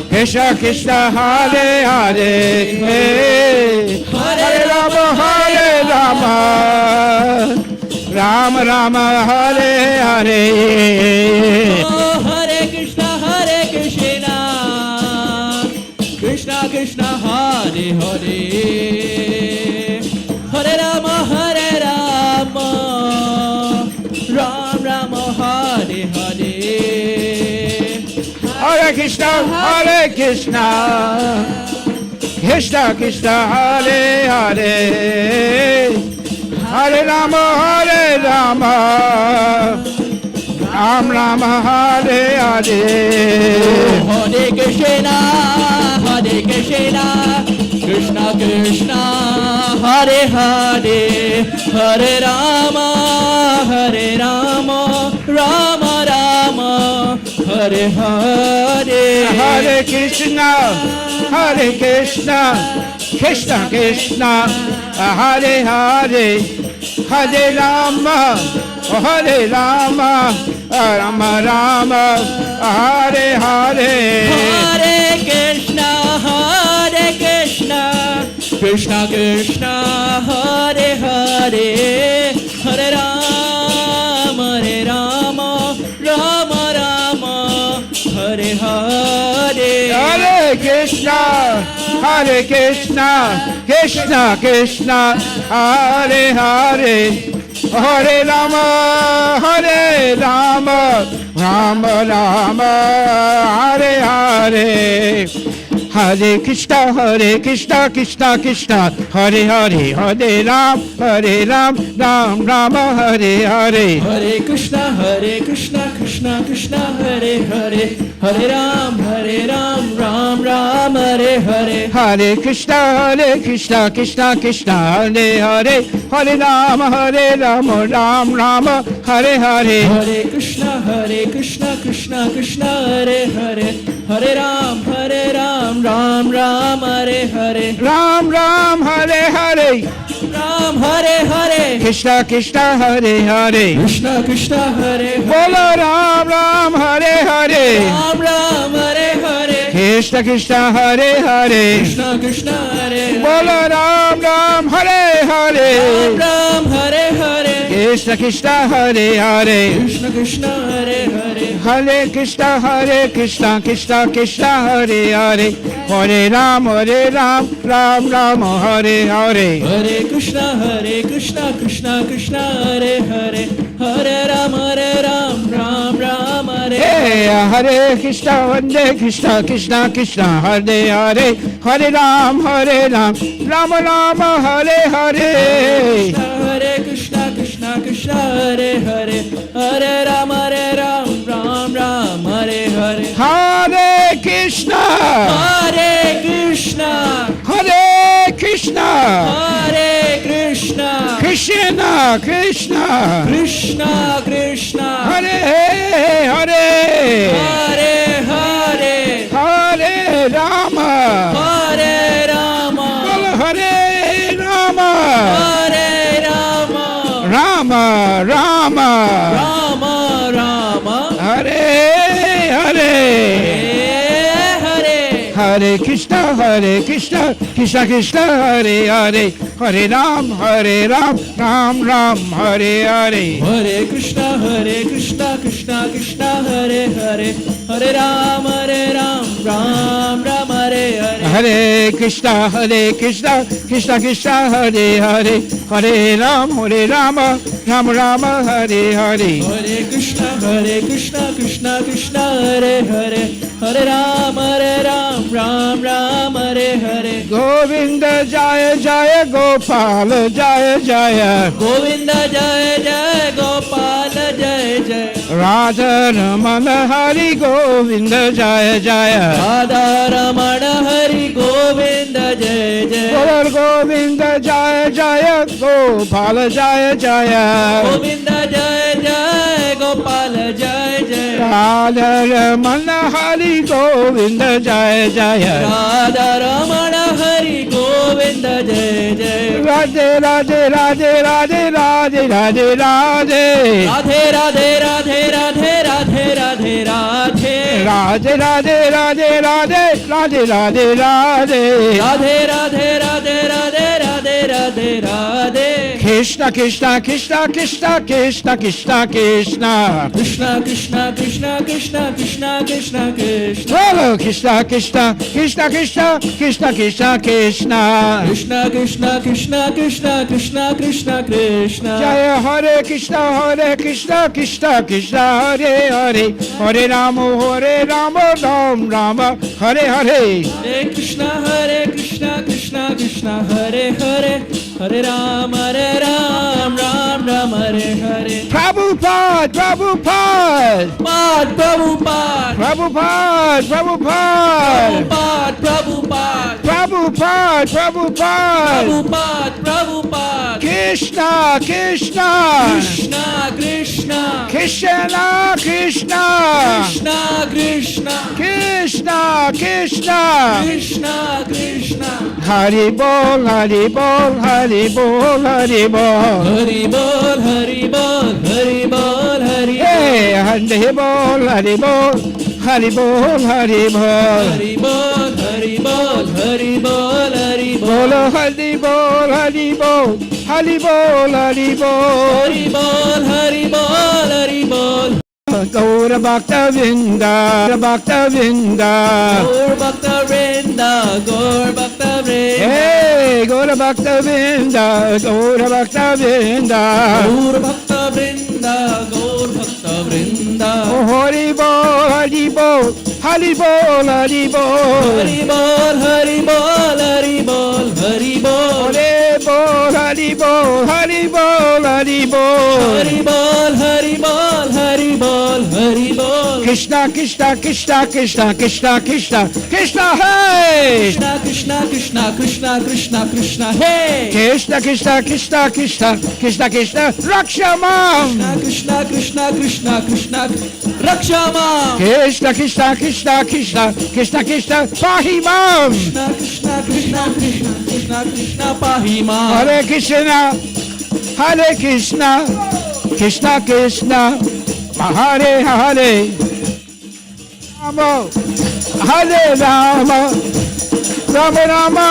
Krishna Krishna, Hare Hare, Hare Rama, Rama Rama, Hare Hare. Oh, Hare Krishna, Krishna Krishna, Hare Hare, Hare Rama, Ram Rama, Hare Hare. Hare Krishna, Krishna Krishna, Hare Hare, Hare Rama, Ram Rama, Hare Hare. Hare Krishna, Krishna Krishna, Hare Hare, Hare Rama, Rama Rama, Hare Hare. Hare Krishna, Krishna Krishna, Hare Hare, Hare Rama, Rama Rama, Hare Hare. Hare Krishna, Krishna Krishna, Hare Hare, Hare Rama, Rama Rama, Hare Hare. Hare Krishna, Krishna Krishna, Hare Hare, Hare Rama, Rama Rama, Hare Hare. Hare Krishna, Krishna Krishna, Hare Hare, Hare Ram, Ram Rama, Hare Hare. Hare Krishna, Krishna Krishna, Hare Hare, Hare Ram, Ram Ram, Hare Hare. Hare Krishna, Krishna Krishna, Hare Hare, Hare Ram, Ram Ram, Hare Hare. Hare Krishna, Krishna Krishna, Hare Hare, Hare Ram, Ram Ram, Hare Hare. Ram Ram, Hare Hare, Ram Hare Hare, Krishna Hare Hare, Krishna Hare Hare. Bolo Ram Hare Hare, Ram Hare Hare, Krishna Hare Hare, Krishna Hare Hare. Bolo Ram Hare Hare, Ram Hare Hare, Krishna Hare Hare, Krishna Hare Hare. Hare Krishna, Krishna Hare Hare, Hare Ram, Ram Ram, Hare Hare. Hare Krishna, Krishna Hare Hare, Hare Ram, Ram Ram, Hare Hey, Hare Krishna, Krishna Hare Hare, Hare Ram, Ram Ram, Hare Hare. Hare Krishna, Krishna Hare Hare, Hare Ram, Ram Ram, Hare Hare. Hare Krishna, Hare Krishna, Hare Krishna, Hare Krishna, Krishna Krishna Hare Hare, Hare Hare, Hare Rama, Hare Rama, Hare Rama, Hare Rama, Rama Rama, Rama Rama, Hare Hare, Hare Hare, Hare Hare Krishna, Krishna Krishna, Hare Hare, Hare Ram, Ram Ram, Hare Hare. Hare Krishna, Krishna Krishna, Hare Hare, Hare Ram, Ram Ram, Hare Hare. Hare Krishna, Krishna Krishna, Hare Hare, Hare Ram, Ram Ram, Hare Hare. Hare Krishna, Krishna Krishna, Hare Hare, Hare Ram, Ram Ram, Hare Hare. Govinda Jaya Jaya, Gopal Jaya Jaya, Govinda Jaya Jaya, Gopal Jaya Jaya. Radha Ramana Hari, Govinda Jaya Jaya. Radha Ramana Hari, Govinda Jaya Jaya. Gaur Govinda Jaya Jaya, Gopal Jaya Jaya. Govinda Jaya Jaya, Gopal Jaya Jaya. Radha Ramana Hari, Govinda Jaya Jaya. Radha Ramana Hari, Govinda Jaya Jaya. Radhe Radhe Radhe Radhe Radhe Radhe Radhe. Radhe Radhe Radhe Radhe Radhe Radhe Radhe. Radhe Radhe Radhe Radhe Radhe Radhe Radhe. Radhe Radhe Radhe Radhe Radhe Radhe Radhe. Krishna Krishna Krishna Krishna Krishna Krishna Krishna. Krishna Krishna Krishna Krishna Krishna Krishna Krishna. Hello Krishna Krishna Krishna Krishna Krishna Krishna Krishna. Krishna Krishna Krishna Krishna Krishna Krishna Krishna. Jaya Hare Krishna Krishna Krishna Hare Hare, Hare Rama Ram Rama, Hare Hare. Hare Krishna Krishna Krishna, Hare Hare, Hare Ram Ram Ram, Hare Hare. Prabhupada Prabhupada Prabhupada Prabhupada Prabhupada Prabhupada Prabhupada Prabhupada Prabhupada. Krishna Krishna Krishna Krishna Krishna Krishna Krishna Krishna Krishna Krishna Krishna Krishna. Hari Bol Hari Bol Hari Bol Hari Bol. Hari Bol Hari Bol Hari Bol Hari Hey, Hari Bol Hari Bol Hari Bol Hari Bol. Hari Bol Hari Bol Hari Bol Hari Bol. Bolo Hari Bol Hari Bol Hari Bol Hari Bol. Hari Bol Hari Bol Hari Bol. Gaura Bhakta Vrinda Bhakta Vrinda. Gaur Bhakta Vrinda, Gaur Bhakta Vrinda. Hey, Gaura Bhakta Vrinda Gaura Bhakta Vrinda. Gaur Bhakta Vrinda, Gaur Bhakta Vrinda. Oh, Hari Bol Hari Bol Hari Bol Hari Bol. Hari Bol Hari Bol Hari Bol Hari Bol. Hari Bol Hari Bol Hari Bol Hari Bol. Hari Bol Hari Bol Hari Bol Hari Bol. Krishna Krishna Krishna Krishna Krishna Krishna Krishna Hey. Krishna Krishna Krishna Krishna Krishna Krishna Hey. Krishna Krishna Krishna Krishna Krishna Krishna Rakshamam. Krishna Krishna Krishna Krishna Rakshama. Krishna Krishna Krishna Krishna Krishna Krishna Pahimam. Krishna Krishna Krishna Krishna Krishna Pahima. Hare Krishna Hare Krishna Krishna Krishna Hare Hare Rama Hare Rama Rama Rama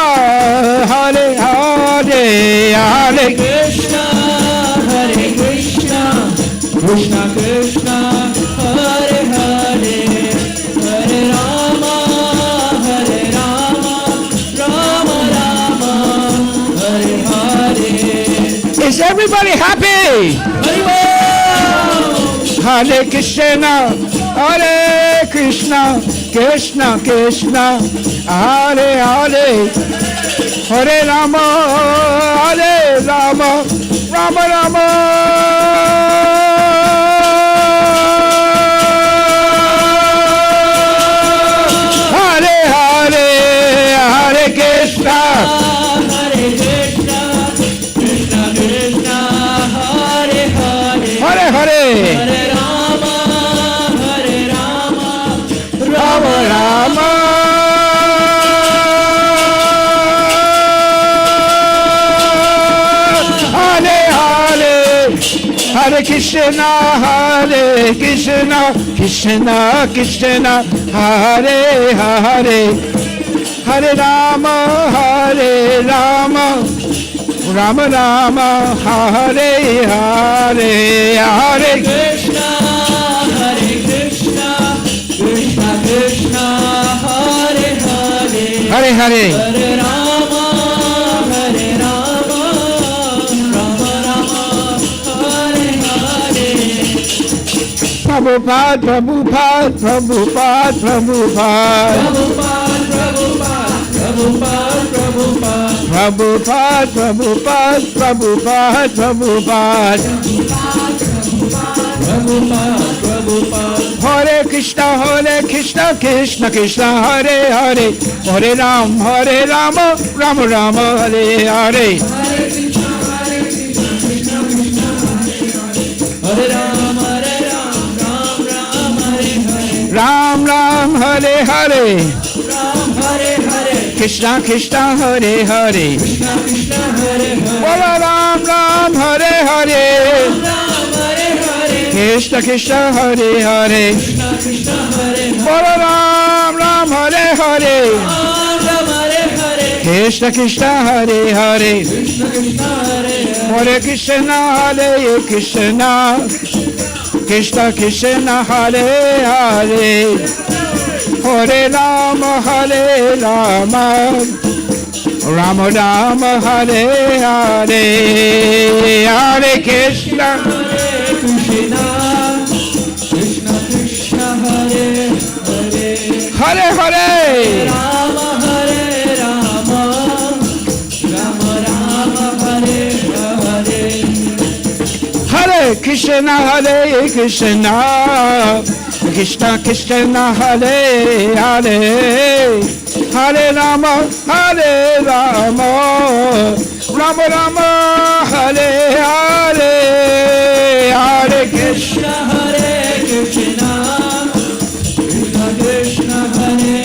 Hare Hare Hare Krishna Hare Krishna Krishna Krishna Hare Hare Hare Rama Hare Rama Rama Rama Hare Hare. Is everybody happy? Hari Bol. Hare Krishna Hare Krishna Krishna Krishna Hare Hare Hare Rama Hare Rama Rama Rama Hare Hare Hare Krishna Hare Krishna Krishna Krishna Hare Hare. Hare Hare Hare Rama Hare Rama Rama Rama Hare Hare Hare Krishna Krishna Krishna Krishna Hare Hare Hare Rama, Rama Rama, Hare Hare, Hare Krishna, Hare Krishna, Krishna Krishna, Hare Hare, Hare Hare. Hare Rama, Rama Rama, Hare Hare. Prabhupada, Prabhupada, Prabhupada, Prabhupada. Prabhupada, Prabhupada, Prabhupada, Prabhupada. Hare Krishna, Krishna Krishna, Hare Hare. Hare Rama, Rama Rama, Hare Hare. Hare Ram, Ram Ram, Hare Hare. Ram Hare Hare, Krishna Krishna, Hare Hare. Krishna Krishna Hare Hare, Bola Ram Ram, Hare Hare. Ram Hare Hare, Krishna Krishna, Hare Hare. Krishna Krishna Hare Hare, Bola Ram Ram, Hare Hare. Ram Hare Hare, Krishna Krishna, Hare Hare. Krishna Krishna Hare Hare, Hare Krishna, Hare Krishna. Krishna Krishna, Hare Hare. Hare Rama, Rama Rama, Hare Hare. Hare Krishna, Krishna Krishna Krishna Hare Hare, Hare Hare. Rama Hare Rama, Rama Rama Hare Hare, Hare Krishna, Hare Krishna. Krishna Krishna, Hare Hare. Hare Rama, Rama Rama, Hare Hare. Hare Krishna, Hare Krishna, Krishna Krishna Hare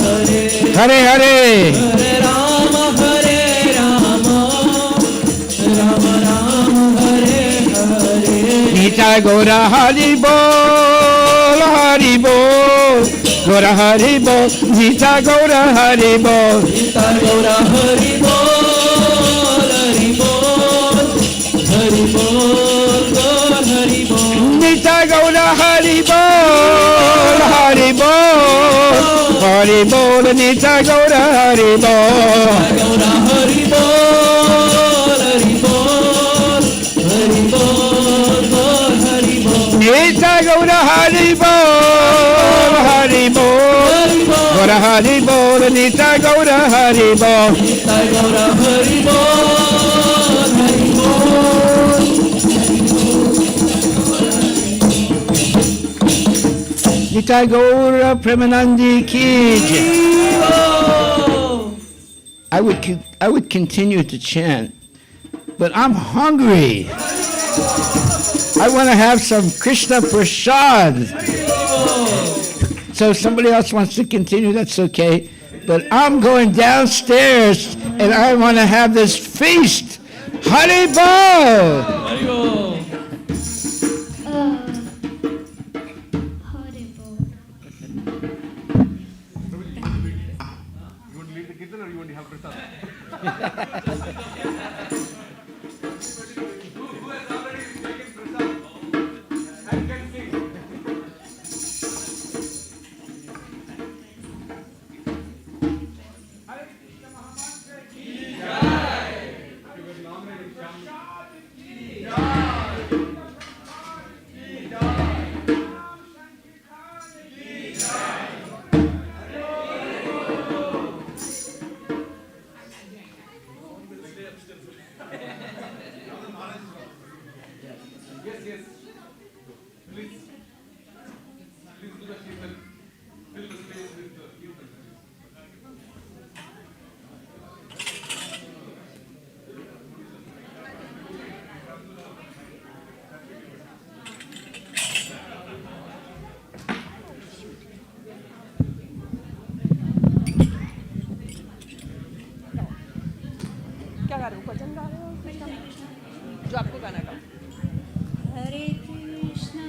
Hare, Hare Hare. Hare Rama, Rama Rama, Hare Hare. Nita Gora Hari Bol, Hari Bol. Gora Hari Bol, Nita Gora Hari Bol. Gita Gaura Hari Bol, Hari Bol, Hari Bol, Gaur Hari Bol. Nita Gora Hari Bol, Hari Bol. Hari Bol, Nita Gora Hari Bol. Gaura Hari Bol, Hari Bol, Hari Bol, Gaur Hari Bol. Nita Gora Hari Bol, Hari Bol. Gora Hari Bol, Nita Gora Hari Bol. Gita Gaura Hari Bol, Hari Bol. Nita Gora Premanandi Ki Jai. I would continue to chant, but I'm hungry. I want to have some Krishna Prasad. So if somebody else wants to continue, that's okay. But I'm going downstairs and I want to have this feast. Haribol! Haribol. Horrible. You want to lead the kirtan or you want to have prasad? Who has already taken prasad and can sing? Yes, yes. Please. Please do the kirtan. Fill the space with the kirtan. क्या गा रहे हो? भजन गा रहे हो? जो आपको गाना गाओ। Hare Krishna,